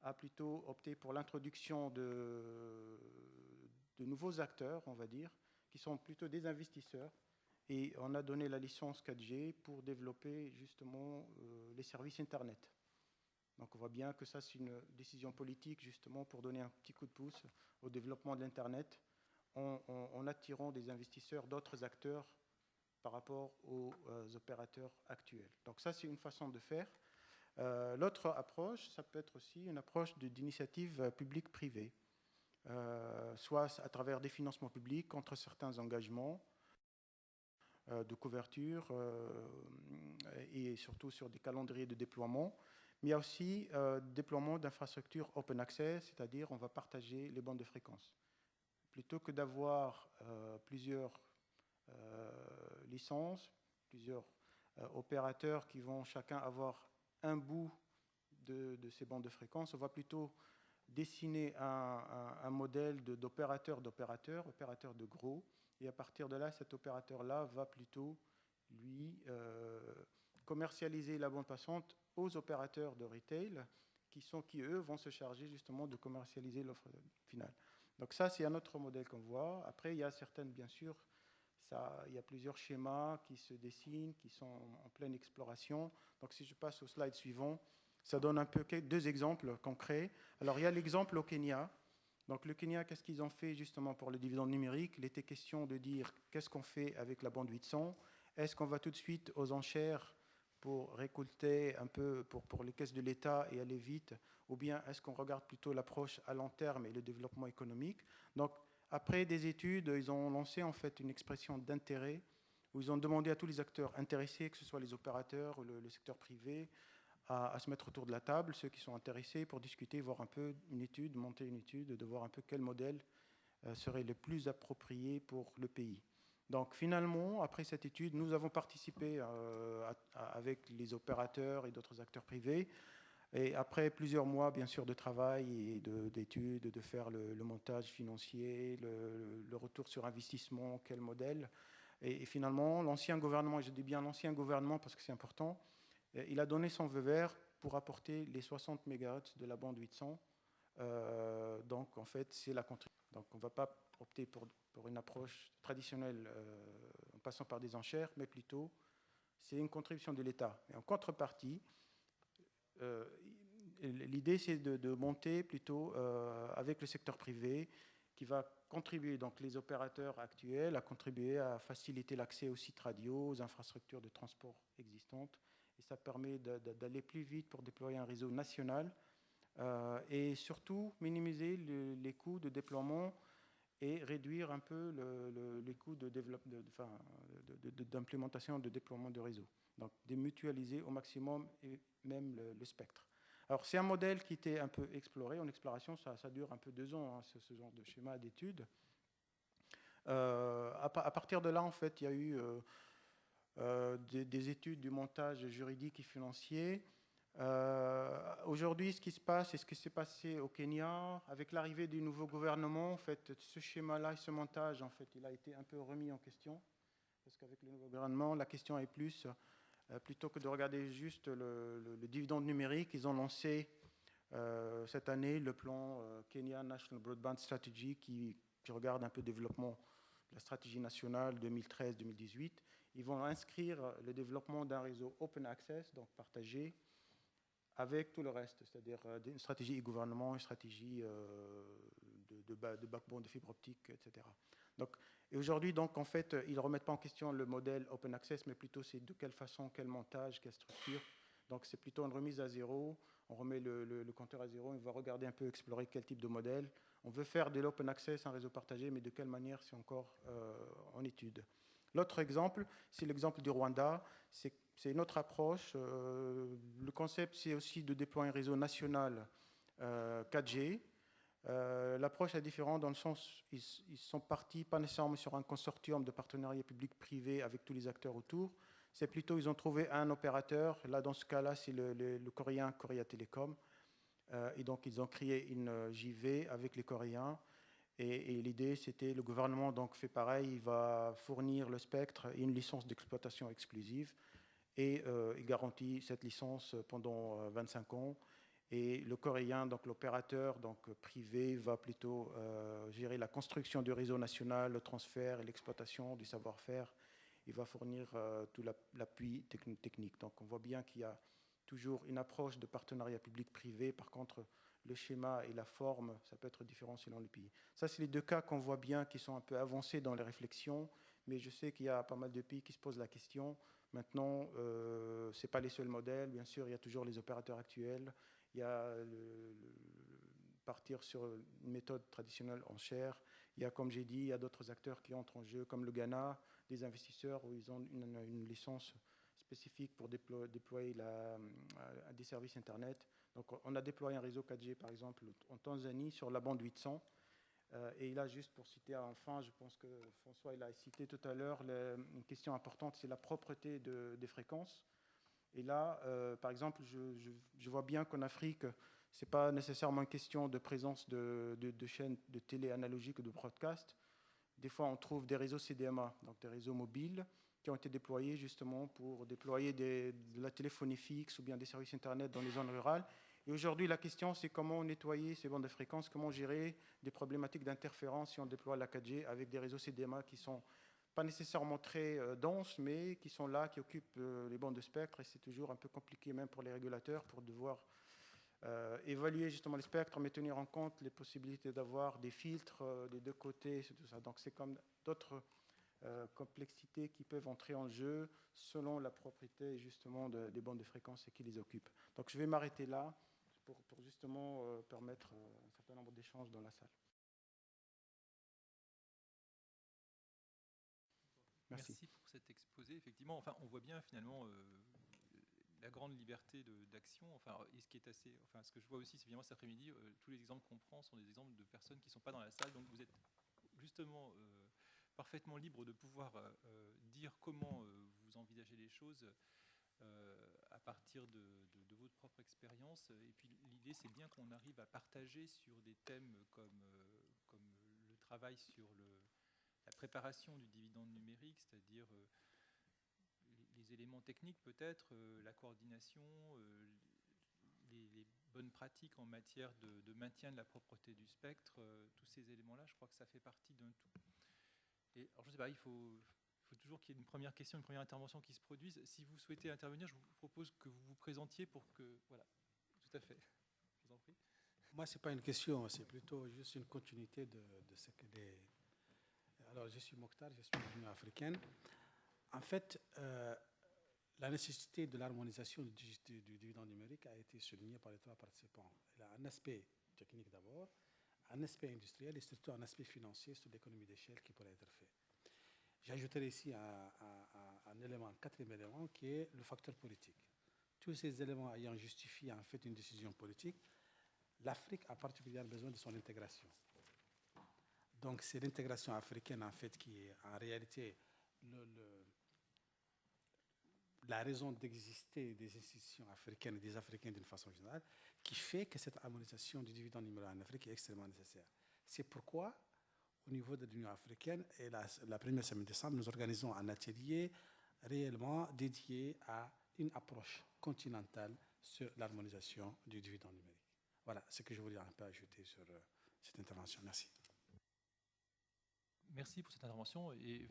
a plutôt opté pour l'introduction de nouveaux acteurs, on va dire, qui sont plutôt des investisseurs. Et on a donné la licence 4G pour développer justement les services Internet. Donc on voit bien que ça, c'est une décision politique justement pour donner un petit coup de pouce au développement de l'Internet en attirant des investisseurs, d'autres acteurs par rapport aux opérateurs actuels. Donc ça, c'est une façon de faire. L'autre approche, ça peut être aussi une approche d'initiative publique-privée, soit à travers des financements publics contre certains engagements de couverture et surtout sur des calendriers de déploiement. Mais il y a aussi déploiement d'infrastructures open access, c'est-à-dire on va partager les bandes de fréquences. Plutôt que d'avoir plusieurs licences, plusieurs opérateurs qui vont chacun avoir un bout de ces bandes de fréquences, on va plutôt dessiner un modèle opérateur de gros, et à partir de là, cet opérateur-là va plutôt, lui, commercialiser la bande passante aux opérateurs de retail qui eux, vont se charger justement de commercialiser l'offre finale. Donc ça, c'est un autre modèle qu'on voit. Après, il y a certaines, bien sûr, il y a plusieurs schémas qui se dessinent, qui sont en pleine exploration. Donc si je passe au slide suivant, ça donne un peu deux exemples concrets. Alors il y a l'exemple au Kenya. Donc le Kenya, qu'est-ce qu'ils ont fait justement pour le dividende numérique? Il était question de dire qu'est-ce qu'on fait avec la bande 800? Est-ce qu'on va tout de suite aux enchères pour récolter un peu pour les caisses de l'État et aller vite? Ou bien est-ce qu'on regarde plutôt l'approche à long terme et le développement économique? Donc après des études, ils ont lancé en fait une expression d'intérêt où ils ont demandé à tous les acteurs intéressés, que ce soit les opérateurs ou le secteur privé, à se mettre autour de la table, ceux qui sont intéressés, pour discuter, voir un peu monter une étude, de voir un peu quel modèle serait le plus approprié pour le pays. Donc finalement, après cette étude, nous avons participé avec les opérateurs et d'autres acteurs privés. Et après plusieurs mois, bien sûr, de travail et d'études, de faire le montage financier, le retour sur investissement, quel modèle. Et finalement, l'ancien gouvernement, je dis bien l'ancien gouvernement parce que c'est important, il a donné son feu vert pour apporter les 60 MHz de la bande 800. Donc, en fait, c'est la contribution. Donc, on ne va pas opter pour une approche traditionnelle en passant par des enchères, mais plutôt, c'est une contribution de l'État. Et en contrepartie, l'idée, c'est de monter plutôt avec le secteur privé qui va contribuer, donc les opérateurs actuels, à contribuer à faciliter l'accès aux sites radio, aux infrastructures de transport existantes. Et ça permet d'aller plus vite pour déployer un réseau national et surtout minimiser les coûts de déploiement et réduire un peu les coûts d'implémentation, de déploiement de réseau. Donc, démutualiser au maximum et même le spectre. Alors, c'est un modèle qui était un peu exploré. En exploration, ça dure un peu 2 ans, hein, ce genre de schéma d'études. À partir de là, en fait, il y a eu des études du montage juridique et financier. Aujourd'hui, ce qui se passe, et ce qui s'est passé au Kenya, avec l'arrivée du nouveau gouvernement, en fait, ce schéma-là et ce montage, en fait, il a été un peu remis en question. Parce qu'avec le nouveau gouvernement, la question est plus, plutôt que de regarder juste le dividende numérique, ils ont lancé cette année le plan Kenya National Broadband Strategy qui regarde un peu le développement de la stratégie nationale 2013-2018. Ils vont inscrire le développement d'un réseau open access, donc partagé, avec tout le reste, c'est-à-dire une stratégie e-gouvernement, une stratégie de backbone, de fibre optique, etc. Donc, et aujourd'hui, donc, en fait, ils ne remettent pas en question le modèle open access, mais plutôt c'est de quelle façon, quel montage, quelle structure. Donc, c'est plutôt une remise à zéro. On remet le compteur à zéro. On va regarder un peu, explorer quel type de modèle. On veut faire de l'open access, un réseau partagé, mais de quelle manière, c'est encore en étude. L'autre exemple, c'est l'exemple du Rwanda. C'est une autre approche. Le concept, c'est aussi de déployer un réseau national 4G. L'approche est différente dans le sens où ils sont partis pas nécessairement sur un consortium de partenariat public-privé avec tous les acteurs autour. C'est plutôt, ils ont trouvé un opérateur. Là, dans ce cas-là, c'est le coréen Korea Telecom. Et donc, ils ont créé une JV avec les Coréens. Et l'idée, c'était, le gouvernement donc, fait pareil, il va fournir le spectre et une licence d'exploitation exclusive. Et il garantit cette licence pendant 25 ans. Et le Coréen, donc l'opérateur privé, va plutôt gérer la construction du réseau national, le transfert et l'exploitation du savoir-faire. Il va fournir tout l'appui technique. Donc on voit bien qu'il y a toujours une approche de partenariat public-privé. Par contre, le schéma et la forme, ça peut être différent selon les pays. Ça, c'est les 2 cas qu'on voit bien qui sont un peu avancés dans les réflexions. Mais je sais qu'il y a pas mal de pays qui se posent la question. Maintenant, ce n'est pas les seuls modèles. Bien sûr, il y a toujours les opérateurs actuels. Il y a partir sur une méthode traditionnelle en chair. Il y a, comme j'ai dit, il y a d'autres acteurs qui entrent en jeu, comme le Ghana, des investisseurs où ils ont une licence spécifique pour déployer des services Internet. Donc, on a déployé un réseau 4G, par exemple, en Tanzanie, sur la bande 800. Et là, juste pour citer enfin, je pense que François il a cité tout à l'heure, une question importante, c'est la propreté des fréquences. Et là, par exemple, je vois bien qu'en Afrique, ce n'est pas nécessairement une question de présence de chaînes de télé analogiques ou de broadcast. Des fois, on trouve des réseaux CDMA, donc des réseaux mobiles, qui ont été déployés justement pour déployer de la téléphonie fixe ou bien des services Internet dans les zones rurales. Et aujourd'hui, la question, c'est comment nettoyer ces bandes de fréquences, comment gérer des problématiques d'interférence si on déploie la 4G avec des réseaux CDMA qui sont pas nécessairement très denses, mais qui sont là, qui occupent les bandes de spectre. Et c'est toujours un peu compliqué même pour les régulateurs pour devoir évaluer justement les spectres, mais tenir en compte les possibilités d'avoir des filtres des 2 côtés, c'est tout ça. Donc c'est comme d'autres complexités qui peuvent entrer en jeu selon la propriété justement des bandes de fréquences et qui les occupent. Donc je vais m'arrêter là pour justement permettre un certain nombre d'échanges dans la salle.
Merci pour cet exposé. Effectivement, enfin, on voit bien finalement la grande liberté d'action. Enfin, et ce qui est assez, enfin, ce que je vois aussi, c'est évidemment cet après-midi, tous les exemples qu'on prend sont des exemples de personnes qui ne sont pas dans la salle. Donc vous êtes justement parfaitement libre de pouvoir dire comment vous envisagez les choses à partir de votre propre expérience. Et puis l'idée, c'est bien qu'on arrive à partager sur des thèmes comme le travail sur la préparation du dividende numérique, c'est-à-dire les éléments techniques peut-être, la coordination, les bonnes pratiques en matière de maintien de la propreté du spectre, tous ces éléments-là, je crois que ça fait partie d'un tout. Et alors, je ne sais pas, il faut toujours qu'il y ait une première question, une première intervention qui se produise. Si vous souhaitez intervenir, je vous propose que vous vous présentiez pour que... Voilà, tout à fait. Je vous en prie.
Moi, ce n'est pas une question, c'est plutôt juste une continuité de ce que les... Alors, je suis Mokhtar, je suis de l'Union africaine. En fait, la nécessité de l'harmonisation du dividende numérique a été soulignée par les 3 participants. Il y a un aspect technique d'abord, un aspect industriel et surtout un aspect financier sur l'économie d'échelle qui pourrait être fait. J'ajouterai ici un élément, un quatrième élément, qui est le facteur politique. Tous ces éléments ayant justifié en fait une décision politique, l'Afrique a particulièrement besoin de son intégration. Donc c'est l'intégration africaine en fait qui est en réalité la raison d'exister des institutions africaines et des Africains d'une façon générale, qui fait que cette harmonisation du dividende numérique en Afrique est extrêmement nécessaire. C'est pourquoi, au niveau de l'Union africaine, et la première semaine de décembre, nous organisons un atelier réellement dédié à une approche continentale sur l'harmonisation du dividende numérique. Voilà ce que je voulais un peu ajouter sur cette intervention. Merci.
Merci pour cette intervention. Et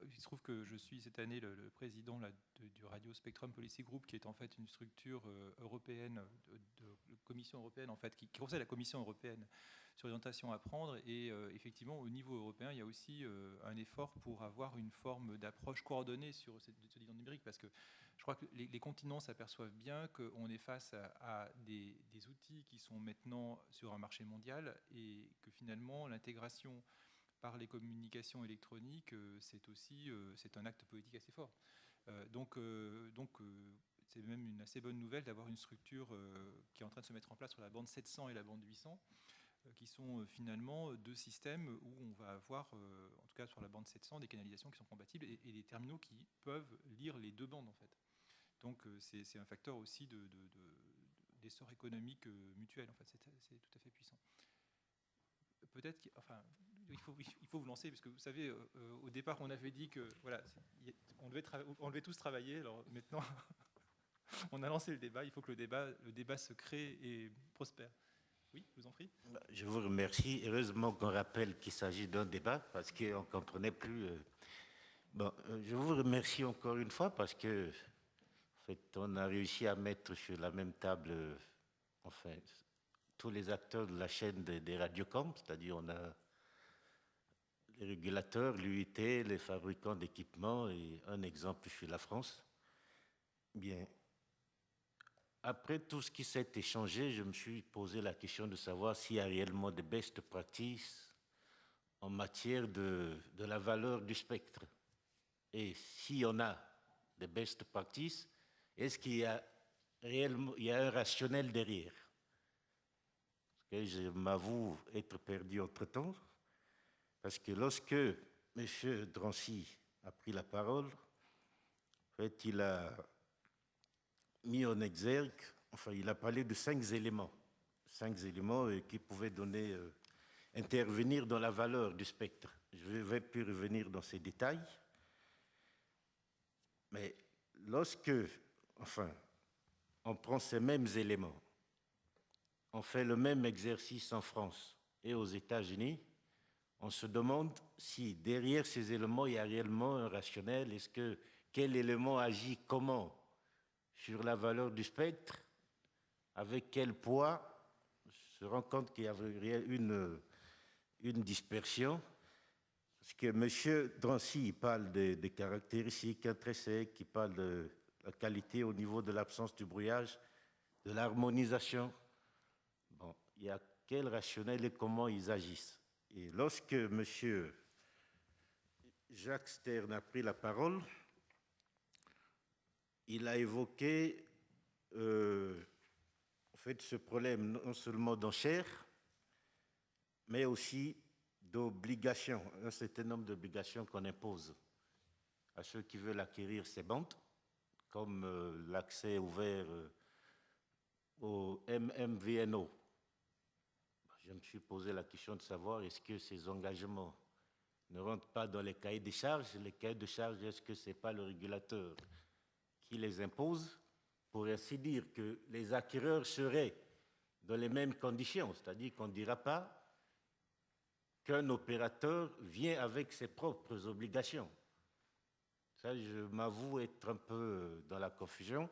il se trouve que je suis cette année le président du Radio Spectrum Policy Group, qui est en fait une structure européenne, de Commission européenne, en fait, qui conseille la Commission européenne sur l'orientation à prendre. Et effectivement, au niveau européen, il y a aussi un effort pour avoir une forme d'approche coordonnée sur ce dividende numérique, parce que je crois que les continents s'aperçoivent bien qu'on est face à des outils qui sont maintenant sur un marché mondial et que finalement l'intégration par les communications électroniques, c'est un acte politique assez fort. Donc c'est même une assez bonne nouvelle d'avoir une structure qui est en train de se mettre en place sur la bande 700 et la bande 800, qui sont finalement deux systèmes où on va avoir, en tout cas sur la bande 700, des canalisations qui sont compatibles et des terminaux qui peuvent lire les deux bandes en fait. Donc c'est un facteur aussi d'essor économique mutuel. En fait, c'est tout à fait puissant. Peut-être il faut vous lancer, parce que vous savez, au départ, on avait dit que voilà, on devait tous travailler. Alors maintenant, on a lancé le débat. Il faut que le débat se crée et prospère. Oui, je vous en prie.
Je vous remercie. Heureusement qu'on rappelle qu'il s'agit d'un débat, parce qu'on ne comprenait plus. Bon, je vous remercie encore une fois, parce que en fait, on a réussi à mettre sur la même table, tous les acteurs de la chaîne des radiocoms, c'est-à-dire on a les régulateurs, l'UIT, les fabricants d'équipements et un exemple sur la France. Bien, après tout ce qui s'est échangé, je me suis posé la question de savoir s'il y a réellement des best practices en matière de la valeur du spectre. Et s'il y en a des best practices, est-ce qu'il y a réellement un rationnel derrière? Parce que je m'avoue être perdu entre-temps, parce que lorsque M. Drancy a pris la parole, en fait, il a mis en exergue, il a parlé de 5 éléments qui pouvaient intervenir dans la valeur du spectre. Je ne vais plus revenir dans ces détails, mais lorsque, on prend ces mêmes éléments, on fait le même exercice en France et aux États-Unis, on se demande si derrière ces éléments, il y a réellement un rationnel. Quel élément agit comment sur la valeur du spectre, avec quel poids? On se rend compte qu'il y avait une dispersion. Parce que M. Drancy parle des caractéristiques intrinsèques, il parle de la qualité au niveau de l'absence du brouillage, de l'harmonisation. Bon, il y a quel rationnel et comment ils agissent. Et lorsque M. Jacques Stern a pris la parole, il a évoqué ce problème non seulement d'enchères, mais aussi d'obligations, un certain nombre d'obligations qu'on impose à ceux qui veulent acquérir ces bandes, comme l'accès ouvert au MMVNO. Je me suis posé la question de savoir est-ce que ces engagements ne rentrent pas dans les cahiers des charges. Les cahiers de charges, est-ce que ce n'est pas le régulateur qui les impose, pour ainsi dire que les acquéreurs seraient dans les mêmes conditions, c'est-à-dire qu'on ne dira pas qu'un opérateur vient avec ses propres obligations. Ça, je m'avoue être un peu dans la confusion.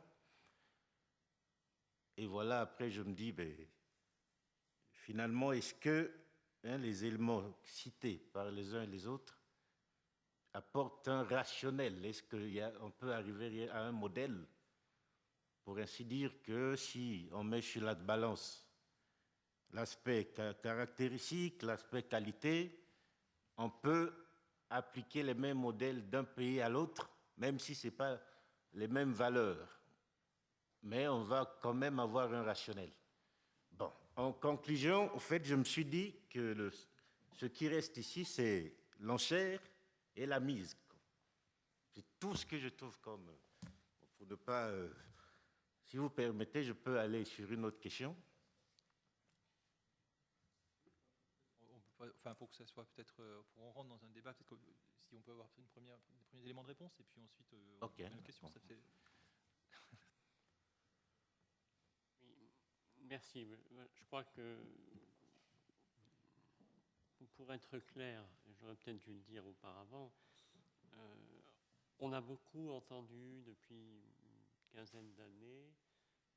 Et voilà, après, je me dis, finalement, est-ce que les éléments cités par les uns et les autres apportent un rationnel? Est-ce qu'on peut arriver à un modèle, pour ainsi dire, que si on met sur la balance l'aspect caractéristique, l'aspect qualité, on peut appliquer les mêmes modèles d'un pays à l'autre, même si ce n'est pas les mêmes valeurs. Mais on va quand même avoir un rationnel. Bon, en conclusion, au fait, je me suis dit que ce qui reste ici, c'est l'enchère et la mise. C'est tout ce que je trouve comme... Pour ne pas... si vous permettez, je peux aller sur une autre question.
Enfin, pour que ça soit peut-être... pour qu'on rentre dans un débat, peut-être que si on peut avoir des premiers éléments de réponse, et puis ensuite, on
Okay.
une question. Ça fait...
Merci. Je crois que, pour être clair, j'aurais peut-être dû le dire auparavant, on a beaucoup entendu depuis une quinzaine d'années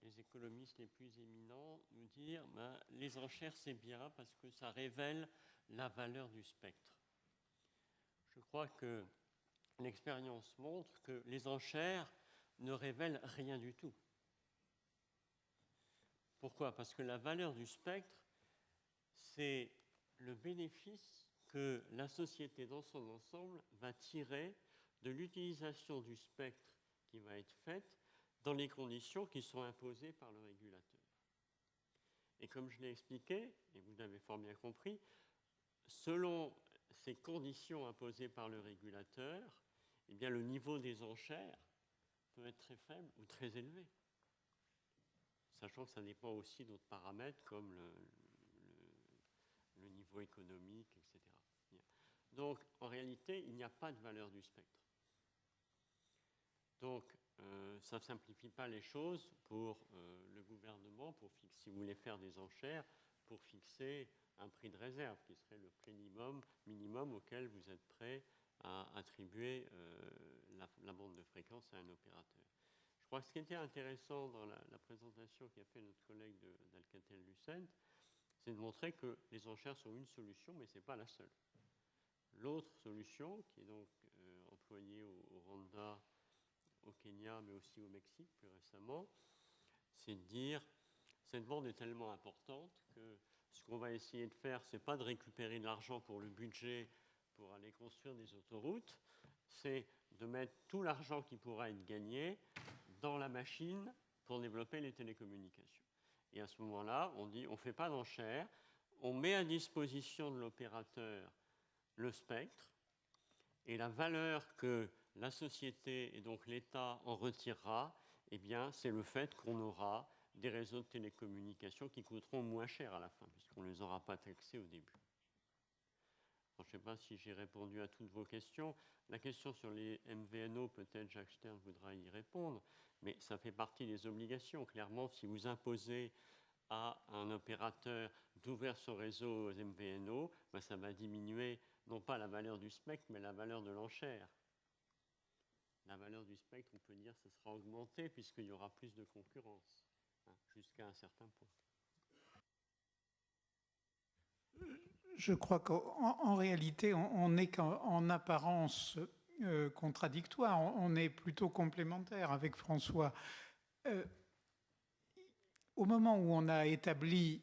les économistes les plus éminents nous dire les enchères c'est bien parce que ça révèle la valeur du spectre. Je crois que l'expérience montre que les enchères ne révèlent rien du tout. Pourquoi ? Parce que la valeur du spectre, c'est le bénéfice que la société dans son ensemble va tirer de l'utilisation du spectre qui va être faite dans les conditions qui sont imposées par le régulateur. Et comme je l'ai expliqué, et vous l'avez fort bien compris, selon ces conditions imposées par le régulateur, eh bien, le niveau des enchères peut être très faible ou très élevé. Sachant que ça dépend aussi d'autres paramètres comme le niveau économique, etc. Donc, en réalité, il n'y a pas de valeur du spectre. Donc, ça ne simplifie pas les choses pour le gouvernement, si vous voulez faire des enchères, pour fixer un prix de réserve, qui serait le prix minimum auquel vous êtes prêt à attribuer la bande de fréquence à un opérateur. Je crois que ce qui était intéressant dans la présentation qu'a fait notre collègue d'Alcatel-Lucent, c'est de montrer que les enchères sont une solution, mais ce n'est pas la seule. L'autre solution, qui est donc employée au Rwanda, au Kenya, mais aussi au Mexique plus récemment, c'est de dire cette bande est tellement importante que ce qu'on va essayer de faire, ce n'est pas de récupérer de l'argent pour le budget pour aller construire des autoroutes, c'est de mettre tout l'argent qui pourra être gagné dans la machine pour développer les télécommunications. Et à ce moment-là, on dit on ne fait pas d'enchères, on met à disposition de l'opérateur le spectre, et la valeur que la société et donc l'État en retirera, eh bien, c'est le fait qu'on aura des réseaux de télécommunications qui coûteront moins cher à la fin, puisqu'on ne les aura pas taxés au début. Alors, je ne sais pas si j'ai répondu à toutes vos questions. La question sur les MVNO, peut-être Jacques Stern voudra y répondre, mais ça fait partie des obligations. Clairement, si vous imposez à un opérateur d'ouvrir son réseau aux MVNO, ben ça va diminuer non pas la valeur du spectre, mais la valeur de l'enchère. La valeur du spectre, on peut dire, ça sera augmenté puisqu'il y aura plus de concurrence, jusqu'à un certain point.
Je crois qu'en réalité, on n'est qu'en apparence contradictoire. On est plutôt complémentaire avec François. Au moment où on a établi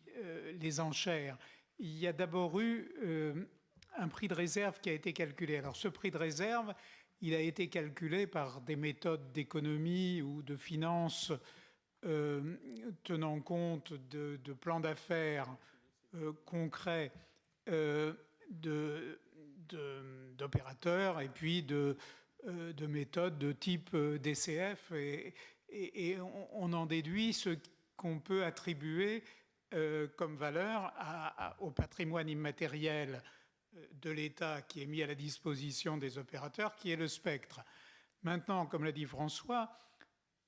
les enchères, il y a d'abord eu un prix de réserve qui a été calculé. Alors ce prix de réserve, il a été calculé par des méthodes d'économie ou de finance tenant compte de plans d'affaires concrets d'opérateurs et puis de méthodes de type DCF. Et on en déduit ce qu'on peut attribuer comme valeur au patrimoine immatériel de l'État qui est mis à la disposition des opérateurs, qui est le spectre. Maintenant, comme l'a dit François,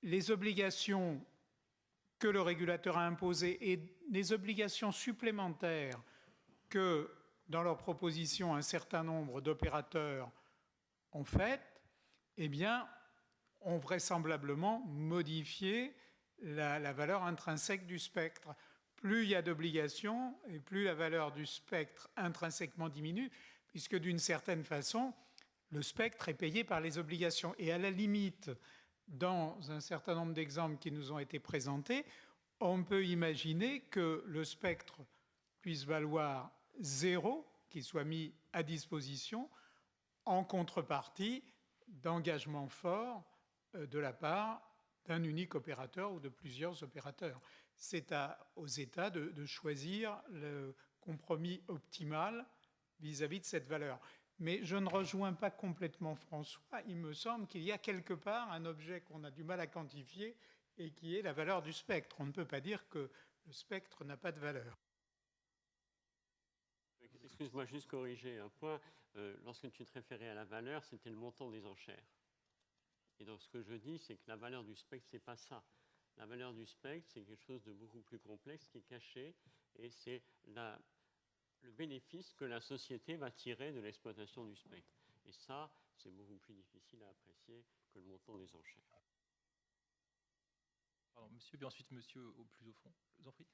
les obligations que le régulateur a imposées et les obligations supplémentaires que, dans leur proposition, un certain nombre d'opérateurs ont faites, eh bien, ont vraisemblablement modifié la valeur intrinsèque du spectre. Plus il y a d'obligations et plus la valeur du spectre intrinsèquement diminue, puisque d'une certaine façon, le spectre est payé par les obligations. Et à la limite, dans un certain nombre d'exemples qui nous ont été présentés, on peut imaginer que le spectre puisse valoir 0, qu'il soit mis à disposition en contrepartie d'engagements forts de la part d'un unique opérateur ou de plusieurs opérateurs. C'est aux États de choisir le compromis optimal vis-à-vis de cette valeur. Mais je ne rejoins pas complètement François. Il me semble qu'il y a quelque part un objet qu'on a du mal à quantifier et qui est la valeur du spectre. On ne peut pas dire que le spectre n'a pas de valeur.
Excuse-moi, juste corriger un point. Lorsque tu te référais à la valeur, c'était le montant des enchères. Et donc ce que je dis, c'est que la valeur du spectre, ce n'est pas ça. La valeur du spectre, c'est quelque chose de beaucoup plus complexe qui est caché, et c'est le bénéfice que la société va tirer de l'exploitation du spectre. Et ça, c'est beaucoup plus difficile à apprécier que le montant des enchères.
Pardon, monsieur, puis ensuite monsieur au plus au fond. Je vous en prie.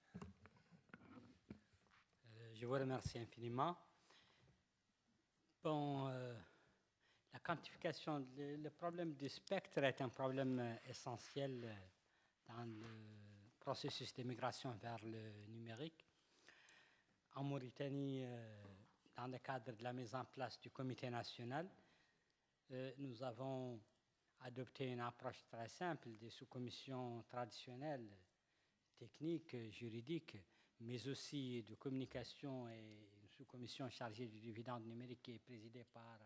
Je vous remercie infiniment. Bon, la quantification, le problème du spectre est un problème essentiel dans le processus de migration vers le numérique. En Mauritanie, dans le cadre de la mise en place du comité national, nous avons adopté une approche très simple des sous-commissions traditionnelles, techniques, juridiques, mais aussi de communication et une sous-commission chargée du dividende numérique qui est présidée par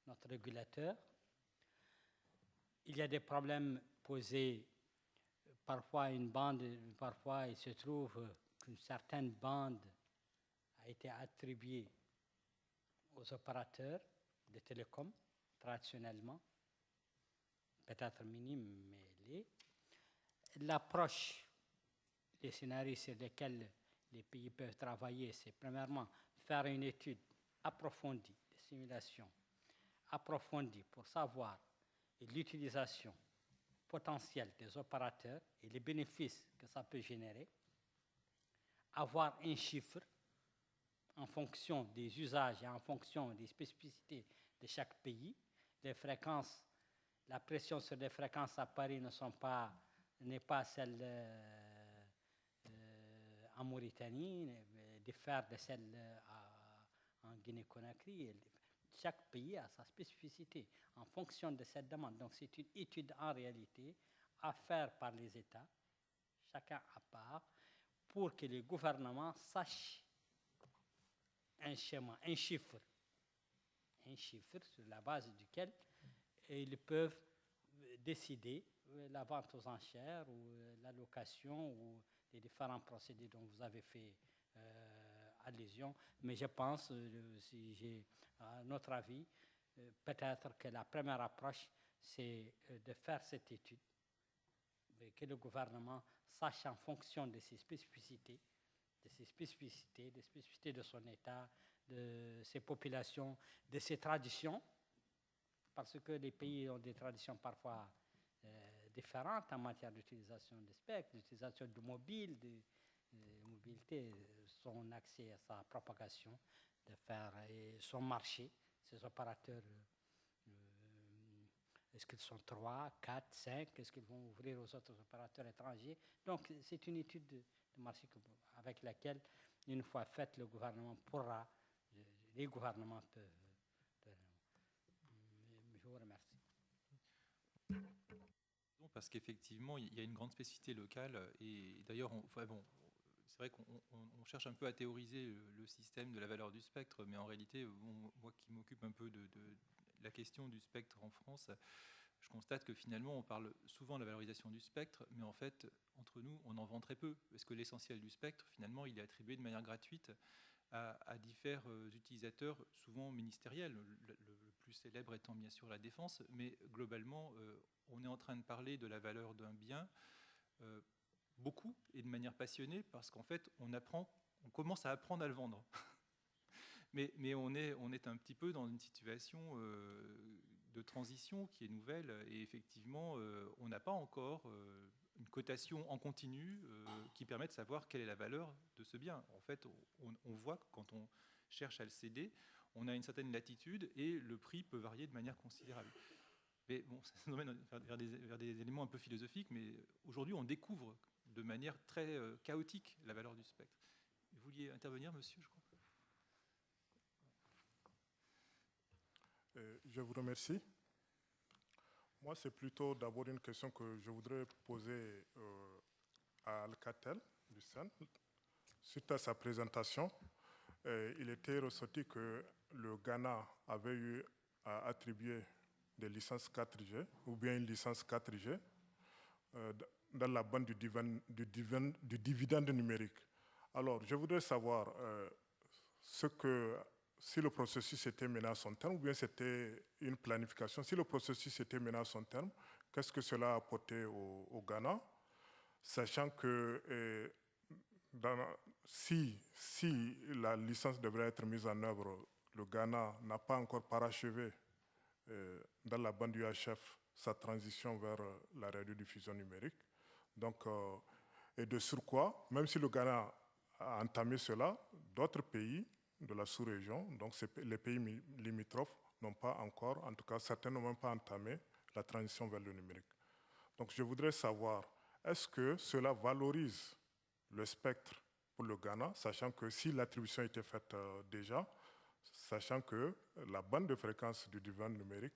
notre régulateur. Il y a des problèmes posés. Parfois, parfois il se trouve qu'une certaine bande a été attribuée aux opérateurs de télécom traditionnellement, peut-être minime, mais l'est. L'approche des scénarios sur lesquels les pays peuvent travailler, c'est premièrement faire une étude approfondie, de simulation approfondie pour savoir l'utilisation potentielle des opérateurs et les bénéfices que ça peut générer, avoir un chiffre en fonction des usages et en fonction des spécificités de chaque pays. Les fréquences, la pression sur les fréquences à Paris n'est pas celle en Mauritanie, diffère de celle en Guinée-Conakry. Chaque pays a sa spécificité en fonction de cette demande. Donc c'est une étude en réalité à faire par les États, chacun à part, pour que les gouvernements sachent un schéma, un chiffre sur la base duquel ils peuvent décider la vente aux enchères ou l'allocation ou les différents procédés dont vous avez fait allusion. Mais je pense, si j'ai un autre avis, peut-être que la première approche, c'est de faire cette étude, que le gouvernement sache en fonction de ses spécificités, des spécificités de son État, de ses populations, de ses traditions, parce que les pays ont des traditions parfois différentes en matière d'utilisation des spectres, d'utilisation du mobile, de mobilité, son accès à sa propagation, de faire son marché, ses opérateurs. Est-ce qu'ils sont 3, 4, 5? Est-ce qu'ils vont ouvrir aux autres opérateurs étrangers? Donc, c'est une étude de marché avec laquelle, une fois faite, le gouvernement pourra, les gouvernements peuvent. Je vous remercie.
Parce qu'effectivement, il y a une grande spécificité locale. Et d'ailleurs, c'est vrai qu'on cherche un peu à théoriser le système de la valeur du spectre, mais en réalité, moi qui m'occupe un peu de la question du spectre en France, je constate que finalement, on parle souvent de la valorisation du spectre, mais en fait, entre nous, on en vend très peu, parce que l'essentiel du spectre, finalement, il est attribué de manière gratuite à différents utilisateurs, souvent ministériels, le plus célèbre étant bien sûr la défense, mais globalement, on est en train de parler de la valeur d'un bien beaucoup et de manière passionnée, parce qu'en fait, on commence à apprendre à le vendre. mais on est un petit peu dans une situation de transition qui est nouvelle, et effectivement, on n'a pas encore une cotation en continu qui permet de savoir quelle est la valeur de ce bien. En fait, on voit que quand on cherche à le céder, on a une certaine latitude et le prix peut varier de manière considérable. Mais bon, ça nous mène vers des éléments un peu philosophiques, mais aujourd'hui, on découvre de manière très chaotique la valeur du spectre. vouliez intervenir, monsieur, je crois.
Je vous remercie. Moi, c'est plutôt d'abord une question que je voudrais poser à Alcatel du CERN. Suite à sa présentation, il était ressorti que le Ghana avait eu à attribuer des licences 4G ou bien une licence 4G dans la bande du dividende numérique. Alors, je voudrais savoir si le processus était mené à son terme ou bien c'était une planification. Si le processus était mené à son terme, qu'est-ce que cela a apporté au Ghana, sachant que si la licence devrait être mise en œuvre, le Ghana n'a pas encore parachevé dans la bande UHF sa transition vers la radiodiffusion numérique. Donc, et de surcroît, même si le Ghana a entamé cela, d'autres pays de la sous-région, donc les pays limitrophes, n'ont pas encore, en tout cas certains n'ont même pas entamé la transition vers le numérique. Donc je voudrais savoir, est-ce que cela valorise le spectre pour le Ghana, sachant que si l'attribution était faite déjà, sachant que la bande de fréquence du dividende numérique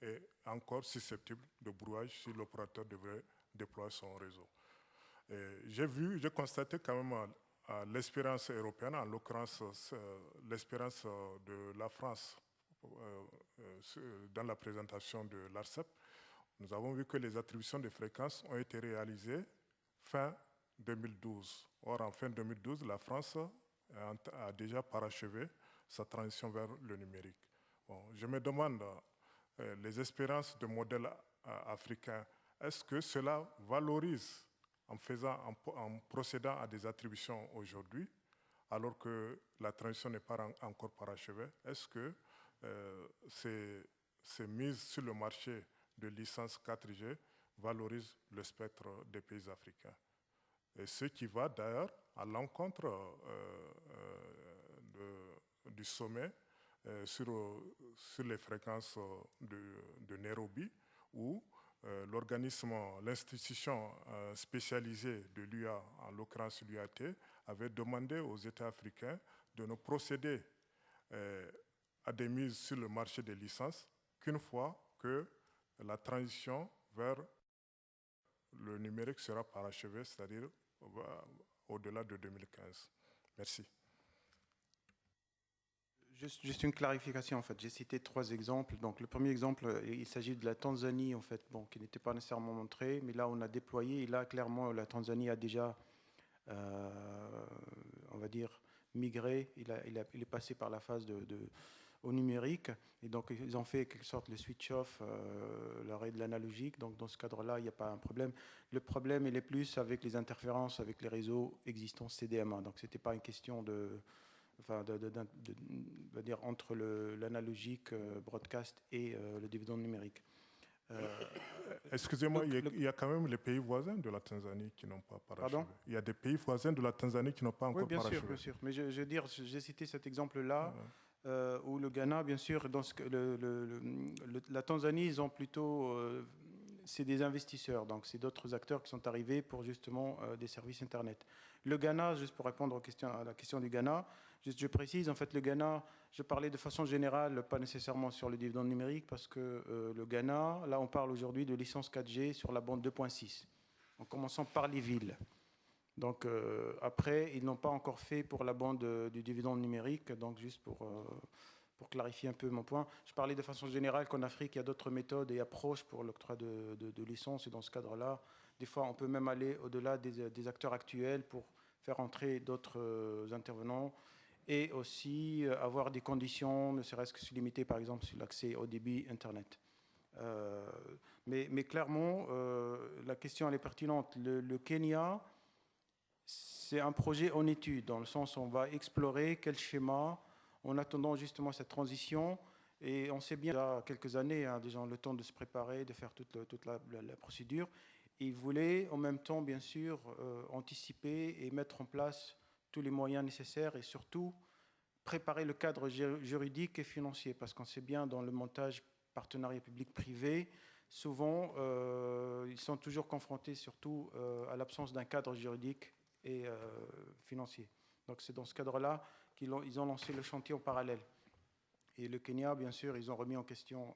est encore susceptible de brouillage si l'opérateur devrait déployer son réseau. J'ai constaté quand même l'expérience européenne, en l'occurrence l'expérience de la France dans la présentation de l'ARCEP. Nous avons vu que les attributions de fréquences ont été réalisées fin 2012. Or, en fin 2012, la France a déjà parachevé sa transition vers le numérique. Bon, je me demande, les expériences de modèles africains, est-ce que cela valorise en procédant à des attributions aujourd'hui, alors que la transition n'est pas encore parachevée? Est-ce que ces mises sur le marché de licences 4G valorisent le spectre des pays africains? Et ce qui va d'ailleurs à l'encontre du sommet sur les fréquences de Nairobi, où l'institution spécialisée de l'UA, en l'occurrence l'UAT, avait demandé aux États africains de ne procéder à des mises sur le marché des licences qu'une fois que la transition vers le numérique sera parachevée, c'est-à-dire au-delà de 2015. Merci.
Juste une clarification, en fait. J'ai cité 3 exemples. Donc, le premier exemple, il s'agit de la Tanzanie, en fait, bon, qui n'était pas nécessairement montré, mais là, on a déployé. Et là, clairement, la Tanzanie a déjà, on va dire, migré. Il est passé par la phase au numérique. Et donc, ils ont fait quelque sorte le switch-off, l'arrêt de l'analogique. Donc, dans ce cadre-là, il n'y a pas un problème. Le problème, il est plus avec les interférences avec les réseaux existants CDMA. Donc, ce n'était pas une question dire entre l'analogique broadcast et le dividende numérique.
Excusez-moi, il y a quand même les pays voisins de la Tanzanie qui n'ont pas parachevé.
Pardon ?
Il y a des pays voisins de la Tanzanie qui n'ont pas encore parachevé.
Oui, bien sûr. Mais je veux dire, j'ai cité cet exemple-là, où le Ghana, bien sûr, dans la Tanzanie, ils ont plutôt... c'est des investisseurs, donc c'est d'autres acteurs qui sont arrivés pour justement des services Internet. Le Ghana, juste pour répondre à la question du Ghana, je précise, en fait, le Ghana, je parlais de façon générale, pas nécessairement sur le dividende numérique, parce que le Ghana, là, on parle aujourd'hui de licence 4G sur la bande 2.6, en commençant par les villes. Donc, après, ils n'ont pas encore fait pour la bande du dividende numérique, donc juste pour clarifier un peu mon point. Je parlais de façon générale qu'en Afrique, il y a d'autres méthodes et approches pour l'octroi de licences, et dans ce cadre-là, des fois, on peut même aller au-delà des acteurs actuels pour faire entrer d'autres intervenants, et aussi avoir des conditions, ne serait-ce que limitées, par exemple, sur l'accès au débit Internet. Mais clairement, la question elle est pertinente. Le Kenya, c'est un projet en étude, dans le sens où on va explorer quel schéma, en attendant justement cette transition. Et on sait bien, il y a quelques années, déjà le temps de se préparer, de faire toute la procédure. Et ils voulaient en même temps, bien sûr, anticiper et mettre en place tous les moyens nécessaires et surtout préparer le cadre juridique et financier. Parce qu'on sait bien, dans le montage partenariat public-privé, souvent, ils sont toujours confrontés surtout à l'absence d'un cadre juridique et financier. Donc c'est dans ce cadre-là qu'ils ont lancé le chantier en parallèle. Et le Kenya, bien sûr, ils ont remis en question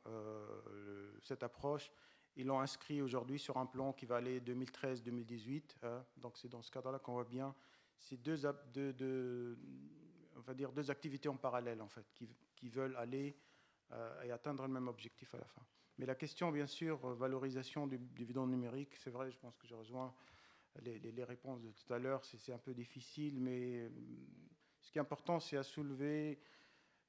cette approche. Ils l'ont inscrit aujourd'hui sur un plan qui va aller 2013-2018. Donc c'est dans ce cadre-là qu'on voit bien ces deux activités en parallèle, en fait, qui veulent aller et atteindre le même objectif à la fin. Mais la question, bien sûr, valorisation du dividende numérique, c'est vrai, je pense que je rejoins les réponses de tout à l'heure, c'est un peu difficile, mais ce qui est important, c'est à soulever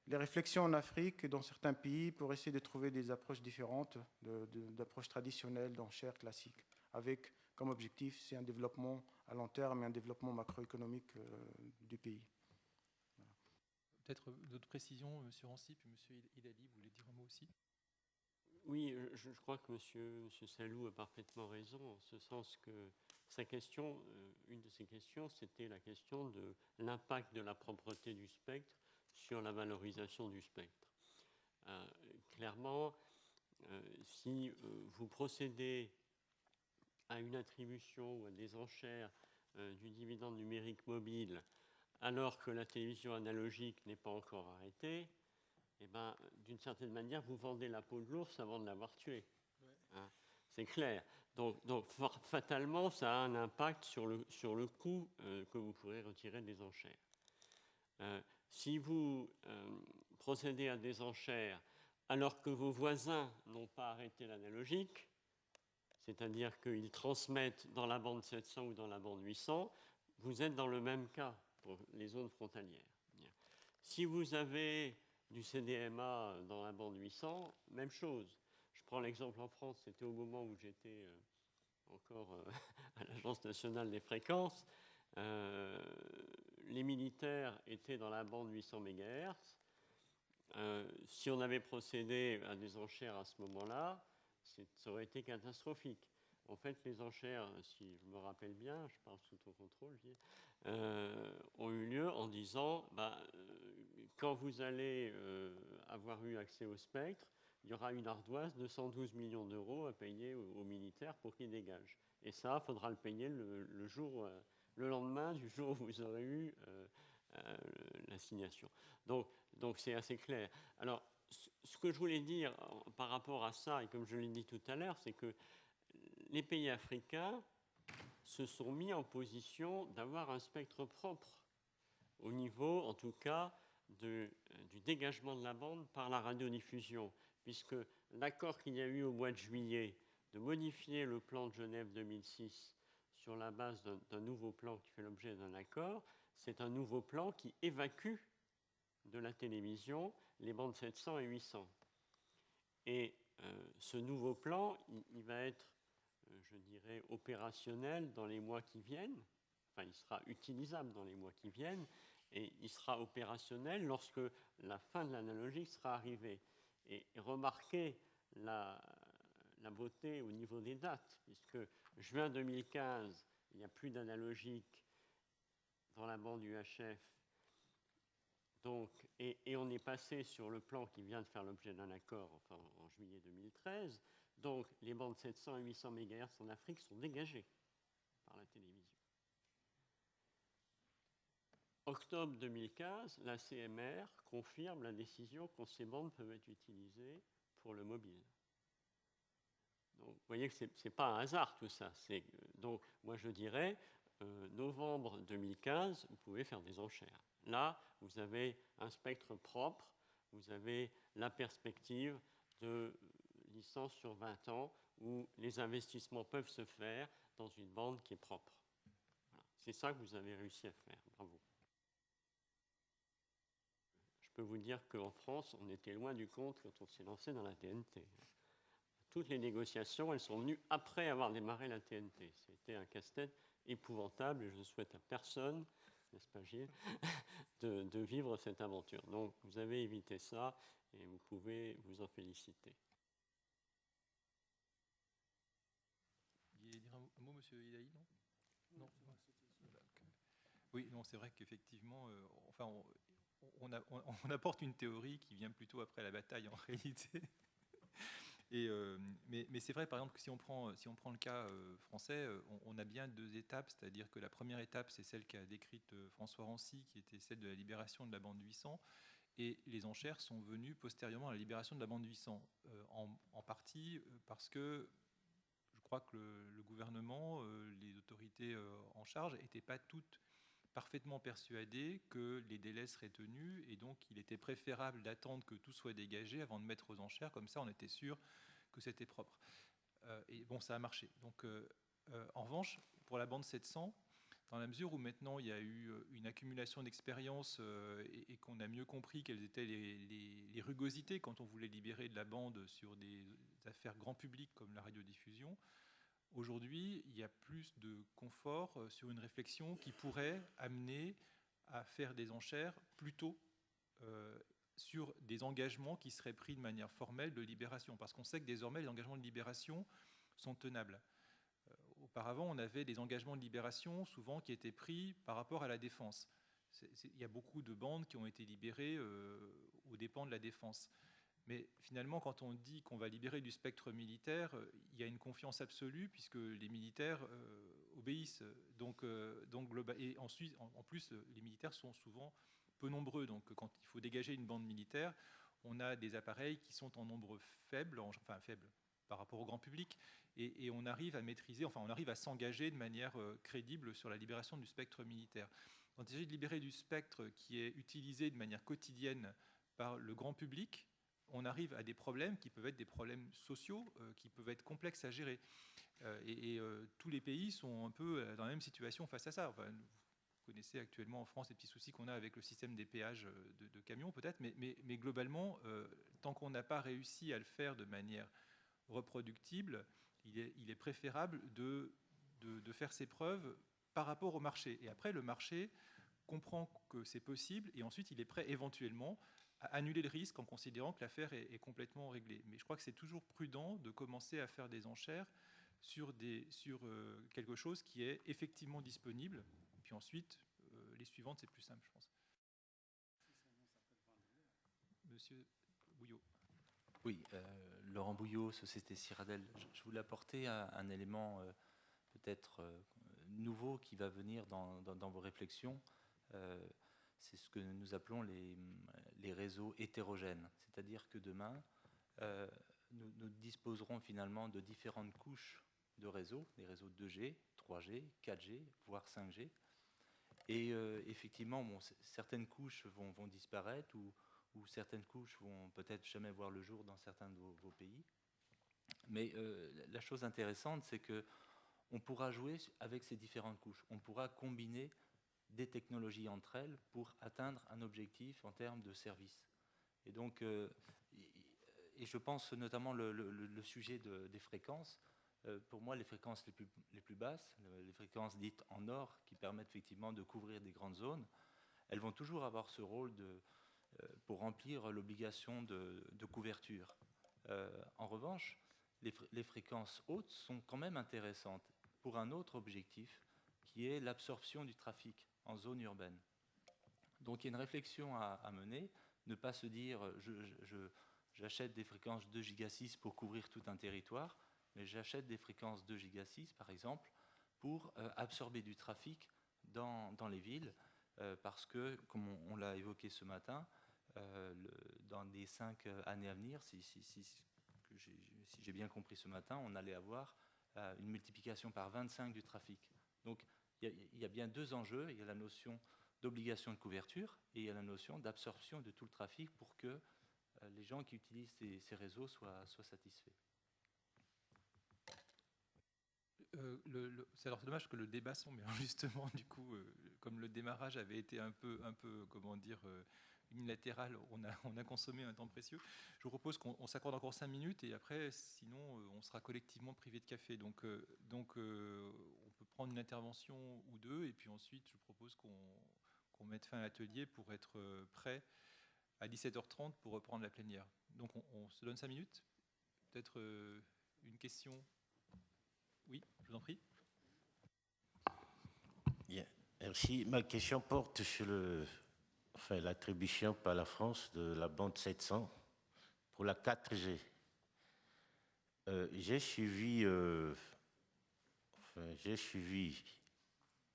les réflexions en Afrique et dans certains pays pour essayer de trouver des approches différentes d'approches traditionnelles, d'enchères classiques, avec comme objectif, c'est un développement à long terme et un développement macroéconomique du pays.
Voilà. Peut-être d'autres précisions, M. Rancip et M. Idali, vous voulez dire un mot aussi?
Oui, je crois que M. Salou a parfaitement raison, en ce sens que sa question, une de ses questions, c'était la question de l'impact de la propreté du spectre sur la valorisation du spectre. Clairement, si vous procédez à une attribution ou à des enchères du dividende numérique mobile alors que la télévision analogique n'est pas encore arrêtée, eh ben, d'une certaine manière, vous vendez la peau de l'ours avant de l'avoir tué. Ouais. Hein, c'est clair. Donc, fatalement, ça a un impact sur le coût que vous pourrez retirer des enchères. Si vous procédez à des enchères alors que vos voisins n'ont pas arrêté l'analogique, c'est-à-dire qu'ils transmettent dans la bande 700 ou dans la bande 800, vous êtes dans le même cas pour les zones frontalières. Si vous avez du CDMA dans la bande 800, même chose. Je prends l'exemple en France, c'était au moment où j'étais encore à l'Agence nationale des fréquences. Les militaires étaient dans la bande 800 MHz. Si on avait procédé à des enchères à ce moment-là, ça aurait été catastrophique. En fait, les enchères, si je me rappelle bien, je parle sous ton contrôle, ont eu lieu en disant quand vous allez avoir eu accès au spectre, il y aura une ardoise de 112 millions d'euros à payer aux militaires pour qu'ils dégagent. Et ça, il faudra le payer le lendemain du jour où vous aurez eu l'assignation. Donc c'est assez clair. Alors, ce que je voulais dire par rapport à ça, et comme je l'ai dit tout à l'heure, c'est que les pays africains se sont mis en position d'avoir un spectre propre au niveau, en tout cas, du dégagement de la bande par la radiodiffusion, puisque l'accord qu'il y a eu au mois de juillet de modifier le plan de Genève 2006 sur la base d'un nouveau plan qui fait l'objet d'un accord, c'est un nouveau plan qui évacue de la télévision les bandes 700 et 800. Et ce nouveau plan, il va être, je dirais, opérationnel dans les mois qui viennent. Enfin, il sera utilisable dans les mois qui viennent. Et il sera opérationnel lorsque la fin de l'analogique sera arrivée. Et remarquez la beauté au niveau des dates, puisque juin 2015, il n'y a plus d'analogique dans la bande UHF. Donc, et on est passé sur le plan qui vient de faire l'objet d'un accord en juillet 2013. Donc, les bandes 700 et 800 MHz en Afrique sont dégagées par la télévision. Octobre 2015, la CMR confirme la décision que ces bandes peuvent être utilisées pour le mobile. Donc, vous voyez que ce n'est pas un hasard tout ça. Donc, moi je dirais, novembre 2015, vous pouvez faire des enchères. Là, vous avez un spectre propre, vous avez la perspective de licence sur 20 ans où les investissements peuvent se faire dans une bande qui est propre. Voilà. C'est ça que vous avez réussi à faire. Bravo. Je peux vous dire qu'en France, on était loin du compte quand on s'est lancé dans la TNT. Toutes les négociations, elles sont venues après avoir démarré la TNT. C'était un casse-tête épouvantable et je ne souhaite à personne, n'est-ce pas Gilles, de vivre cette aventure. Donc vous avez évité ça et vous pouvez vous en féliciter.
Vous vouliez dire un mot, monsieur Idaï, non? Oui, non, c'est vrai qu'effectivement, on apporte une théorie qui vient plutôt après la bataille en réalité. Mais c'est vrai, par exemple, que si on prend le cas français, on a bien 2 étapes, c'est-à-dire que la première étape, c'est celle qu'a décrite François Rancy, qui était celle de la libération de la bande 800, et les enchères sont venues postérieurement à la libération de la bande 800, en partie parce que je crois que le gouvernement, les autorités en charge, n'étaient pas toutes parfaitement persuadées que les délais seraient tenus, et donc il était préférable d'attendre que tout soit dégagé avant de mettre aux enchères, comme ça on était sûr que c'était propre. Et bon, ça a marché. Donc, en revanche, pour la bande 700, dans la mesure où maintenant il y a eu une accumulation d'expériences et qu'on a mieux compris quelles étaient les rugosités quand on voulait libérer de la bande sur des affaires grand public comme la radiodiffusion, aujourd'hui il y a plus de confort sur une réflexion qui pourrait amener à faire des enchères plus tôt sur des engagements qui seraient pris de manière formelle de libération, parce qu'on sait que désormais les engagements de libération sont tenables. Auparavant, on avait des engagements de libération souvent qui étaient pris par rapport à la défense. Il y a beaucoup de bandes qui ont été libérées aux dépens de la défense. Mais finalement, quand on dit qu'on va libérer du spectre militaire, il y a une confiance absolue puisque les militaires obéissent. Et ensuite, en plus, les militaires sont souvent peu nombreux. Donc quand il faut dégager une bande militaire, on a des appareils qui sont en nombre faible, par rapport au grand public, et on arrive à maîtriser, on arrive à s'engager de manière crédible sur la libération du spectre militaire. Quand il s'agit de libérer du spectre qui est utilisé de manière quotidienne par le grand public, on arrive à des problèmes qui peuvent être des problèmes sociaux, qui peuvent être complexes à gérer. Tous les pays sont un peu dans la même situation face à ça. Vous connaissez actuellement en France les petits soucis qu'on a avec le système des péages de camions peut-être, mais globalement, tant qu'on n'a pas réussi à le faire de manière reproductible, il est préférable de faire ses preuves par rapport au marché. Et après, le marché comprend que c'est possible et ensuite il est prêt éventuellement à annuler le risque en considérant que l'affaire est complètement réglée. Mais je crois que c'est toujours prudent de commencer à faire des enchères sur quelque chose qui est effectivement disponible. Puis ensuite, les suivantes, c'est plus simple, je pense. Monsieur Bouillot.
Oui, Laurent Bouillot, Société Cyraldel. Je voulais apporter un élément peut-être nouveau qui va venir dans vos réflexions. C'est ce que nous appelons les réseaux hétérogènes. C'est-à-dire que demain, nous disposerons finalement de différentes couches de réseaux, des réseaux 2G, 3G, 4G, voire 5G. Et effectivement, certaines couches vont disparaître ou certaines couches vont peut-être jamais voir le jour dans certains de vos pays. Mais la chose intéressante, c'est qu'on pourra jouer avec ces différentes couches. On pourra combiner des technologies entre elles pour atteindre un objectif en termes de service. Et donc, et je pense notamment le sujet des fréquences. Pour moi, les fréquences les plus basses, les fréquences dites en or, qui permettent effectivement de couvrir des grandes zones, elles vont toujours avoir ce rôle pour remplir l'obligation de couverture. En revanche, les fréquences hautes sont quand même intéressantes pour un autre objectif, qui est l'absorption du trafic en zone urbaine. Donc il y a une réflexion à mener, ne pas se dire j'achète des fréquences 2 giga 6 pour couvrir tout un territoire, mais j'achète des fréquences 2 giga 6 par exemple pour absorber du trafic dans les villes, parce que, comme on l'a évoqué ce matin, dans les 5 années à venir, si j'ai bien compris ce matin, on allait avoir une multiplication par 25 du trafic. Donc il y a bien 2 enjeux. Il y a la notion d'obligation de couverture et il y a la notion d'absorption de tout le trafic pour que les gens qui utilisent ces réseaux soient satisfaits.
C'est dommage que le débat semble justement, du coup, comme le démarrage avait été un peu comment dire, unilatéral, on a consommé un temps précieux. Je vous propose qu'on s'accorde encore 5 minutes et après, sinon, on sera collectivement privé de café. Donc, on peut prendre une intervention ou deux et puis ensuite, je propose qu'on mette fin à l'atelier pour être prêt à 17h30 pour reprendre la plénière. Donc, on se donne 5 minutes. Peut-être une question. Oui, je vous en prie.
Bien, merci. Ma question porte sur l'attribution par la France de la bande 700 pour la 4G. J'ai suivi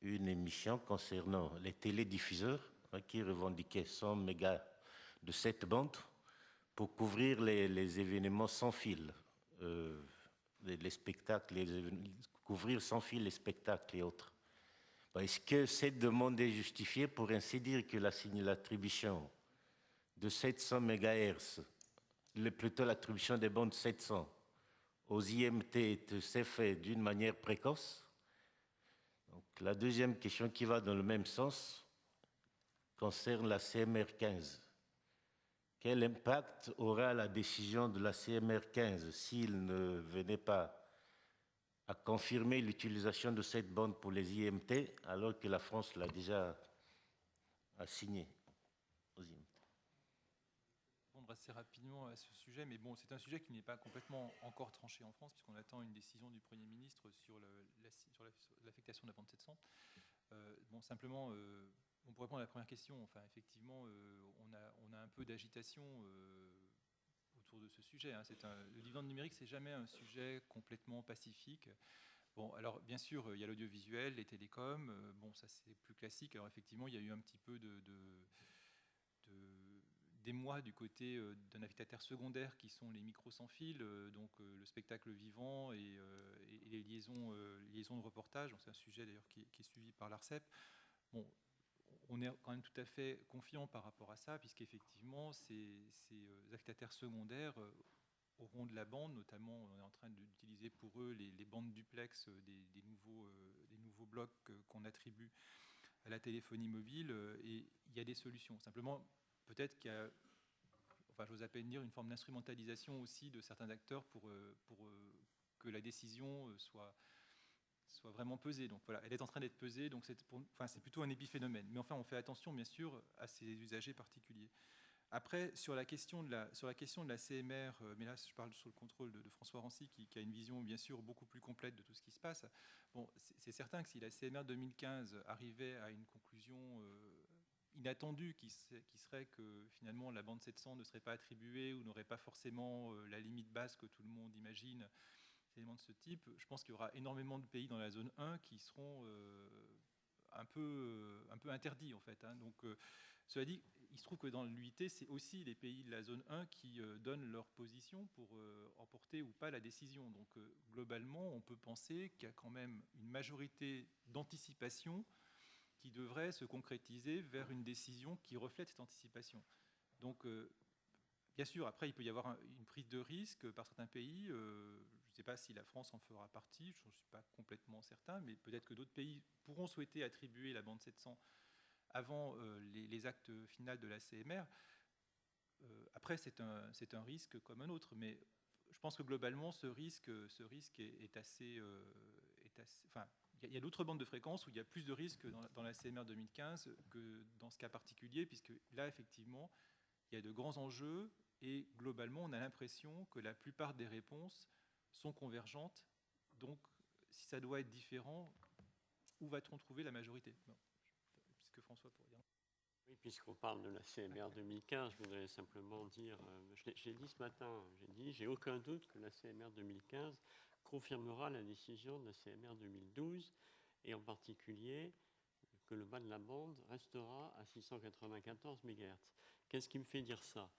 une émission concernant les télédiffuseurs qui revendiquaient 100 mégas de cette bande pour couvrir les événements sans fil, les spectacles, couvrir sans fil les spectacles et autres. Est-ce que cette demande est justifiée pour ainsi dire que l'attribution de 700 MHz, plutôt l'attribution des bandes 700 aux IMT s'est faite d'une manière précoce? Donc, la deuxième question qui va dans le même sens concerne la CMR 15. Quel impact aura la décision de la CMR 15 s'il ne venait pas à confirmer l'utilisation de cette bande pour les IMT alors que la France l'a déjà assignée aux IMT?
Répondre assez rapidement à ce sujet, mais bon, c'est un sujet qui n'est pas complètement encore tranché en France, puisqu'on attend une décision du Premier ministre sur l'affectation de la bande 700. Bon, simplement, pour répondre à la première question, enfin, effectivement, on a un peu d'agitation autour de ce sujet. Hein. Le dividende numérique, c'est jamais un sujet complètement pacifique. Bon, alors bien sûr, il y a l'audiovisuel, les télécoms. Bon, ça c'est plus classique. Alors effectivement, il y a eu un petit peu d'émoi du côté d'un affectataire secondaire qui sont les micros sans fil, donc le spectacle vivant et les liaisons de reportage. Donc c'est un sujet d'ailleurs qui est suivi par l'ARCEP. Bon, on est quand même tout à fait confiant par rapport à ça, puisqu'effectivement, ces affectataires secondaires auront de la bande, notamment on est en train d'utiliser pour eux les bandes duplex des nouveaux blocs qu'on attribue à la téléphonie mobile, et il y a des solutions. Simplement, peut-être qu'il y a, enfin, j'ose à peine dire, une forme d'instrumentalisation aussi de certains acteurs pour que la décision soit vraiment pesée. Donc voilà, elle est en train d'être pesée, donc c'est plutôt un épiphénomène. Mais enfin, on fait attention, bien sûr, à ces usagers particuliers. Après, sur la question de la CMR, mais là, je parle sous le contrôle de François Rancy, qui a une vision, bien sûr, beaucoup plus complète de tout ce qui se passe. Bon, c'est certain que si la CMR 2015 arrivait à une conclusion inattendue, qui serait que finalement la bande 700 ne serait pas attribuée ou n'aurait pas forcément la limite basse que tout le monde imagine, des éléments de ce type, je pense qu'il y aura énormément de pays dans la zone 1 qui seront un peu interdits, en fait. Hein. Donc, cela dit, il se trouve que dans l'UIT, c'est aussi les pays de la zone 1 qui donnent leur position pour emporter ou pas la décision. Donc, globalement, on peut penser qu'il y a quand même une majorité d'anticipation qui devrait se concrétiser vers une décision qui reflète cette anticipation. Donc, bien sûr, après, il peut y avoir une prise de risque par certains pays. Je ne sais pas si la France en fera partie, je ne suis pas complètement certain, mais peut-être que d'autres pays pourront souhaiter attribuer la bande 700 avant les actes finaux de la CMR. Après, c'est un risque comme un autre, mais je pense que globalement, ce risque est assez... Enfin, il y a d'autres bandes de fréquences où il y a plus de risques dans la CMR 2015 que dans ce cas particulier, puisque là, effectivement, il y a de grands enjeux et globalement, on a l'impression que la plupart des réponses sont convergentes. Donc, si ça doit être différent, où va-t-on trouver la majorité? Bon, puisque François pourrait dire.
Oui, puisqu'on parle de la CMR 2015, je voudrais simplement dire, j'ai dit ce matin, j'ai aucun doute que la CMR 2015 confirmera la décision de la CMR 2012, et en particulier que le bas de la bande restera à 694 MHz. Qu'est-ce qui me fait dire ça?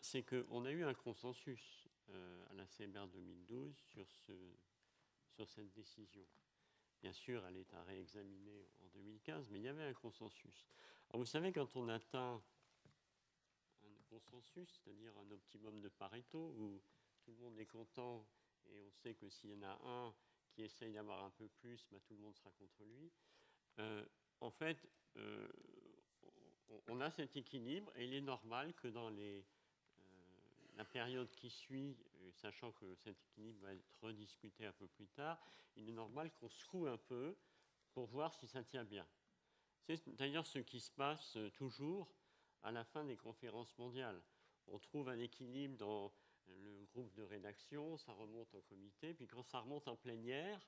C'est qu'on a eu un consensus à la CMR 2012 sur cette décision. Bien sûr, elle est à réexaminer en 2015, mais il y avait un consensus. Alors, vous savez, quand on atteint un consensus, c'est-à-dire un optimum de Pareto, où tout le monde est content et on sait que s'il y en a un qui essaye d'avoir un peu plus, tout le monde sera contre lui. En fait, on a cet équilibre et il est normal que dans la période qui suit, sachant que cet équilibre va être rediscuté un peu plus tard, il est normal qu'on secoue un peu pour voir si ça tient bien. C'est d'ailleurs ce qui se passe toujours à la fin des conférences mondiales. On trouve un équilibre dans le groupe de rédaction, ça remonte en comité, puis quand ça remonte en plénière,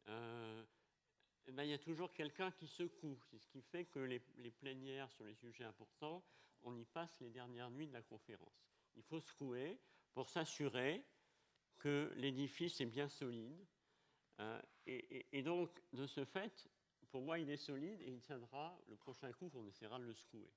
il y a toujours quelqu'un qui secoue. C'est ce qui fait que les plénières sur les sujets importants, on y passe les dernières nuits de la conférence. Il faut secouer pour s'assurer que l'édifice est bien solide. Et donc, de ce fait, pour moi, il est solide et il tiendra le prochain coup qu'on essaiera de le secouer.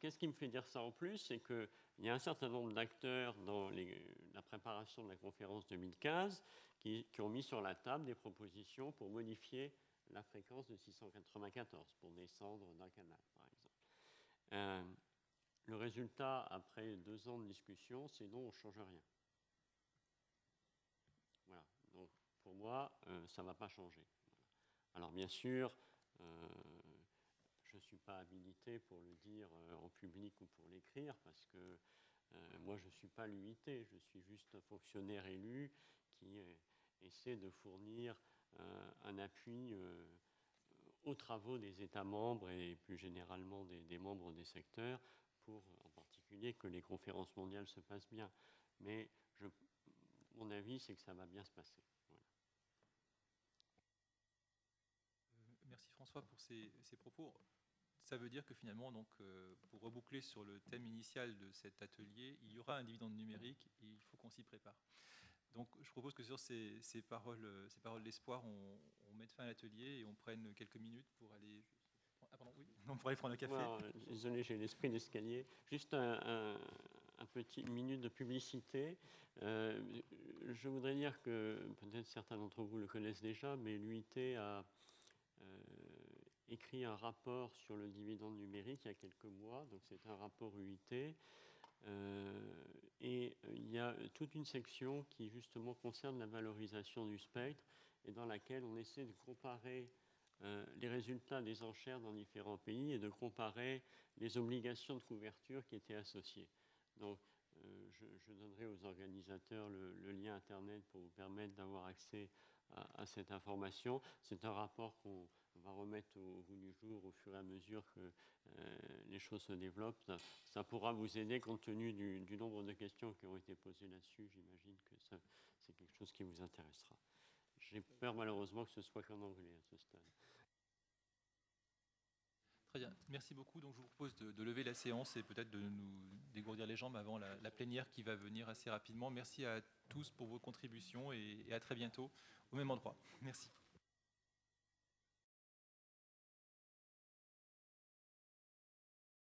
Qu'est-ce qui me fait dire ça en plus? C'est qu'il y a un certain nombre d'acteurs dans la préparation de la conférence 2015 qui ont mis sur la table des propositions pour modifier la fréquence de 694, pour descendre d'un canal, par exemple. Le résultat, après 2 ans de discussion, c'est non, on ne change rien. Voilà. Donc, pour moi, ça ne va pas changer. Alors, bien sûr, je ne suis pas habilité pour le dire en public ou pour l'écrire, parce que moi, je ne suis pas l'UIT, je suis juste un fonctionnaire élu qui essaie de fournir un appui aux travaux des États membres et plus généralement des membres des secteurs, pour en particulier que les conférences mondiales se passent bien. Mais mon avis, c'est que ça va bien se passer. Voilà.
Merci François pour ces propos. Ça veut dire que finalement, donc, pour reboucler sur le thème initial de cet atelier, il y aura un dividende numérique et il faut qu'on s'y prépare. Donc je propose que sur ces paroles d'espoir, on mette fin à l'atelier et on prenne quelques minutes pour aller... Ah pardon, oui, on pourrait aller prendre un café.
Alors, désolé, j'ai l'esprit d'escalier. Juste un petit minute de publicité. Je voudrais dire que peut-être certains d'entre vous le connaissent déjà, mais l'UIT a écrit un rapport sur le dividende numérique il y a quelques mois. Donc c'est un rapport UIT. Et il y a toute une section qui justement concerne la valorisation du spectre et dans laquelle on essaie de comparer les résultats des enchères dans différents pays et de comparer les obligations de couverture qui étaient associées. Donc je donnerai aux organisateurs le lien Internet pour vous permettre d'avoir accès à cette information. C'est un rapport qu'on va remettre au bout du jour au fur et à mesure que les choses se développent. Ça pourra vous aider compte tenu du nombre de questions qui ont été posées là-dessus. J'imagine que c'est quelque chose qui vous intéressera. J'ai peur malheureusement que ce soit qu'en anglais à ce stade.
Très bien, merci beaucoup. Donc je vous propose de lever la séance et peut-être de nous dégourdir les jambes avant la plénière qui va venir assez rapidement. Merci à tous pour vos contributions et à très bientôt au même endroit. Merci.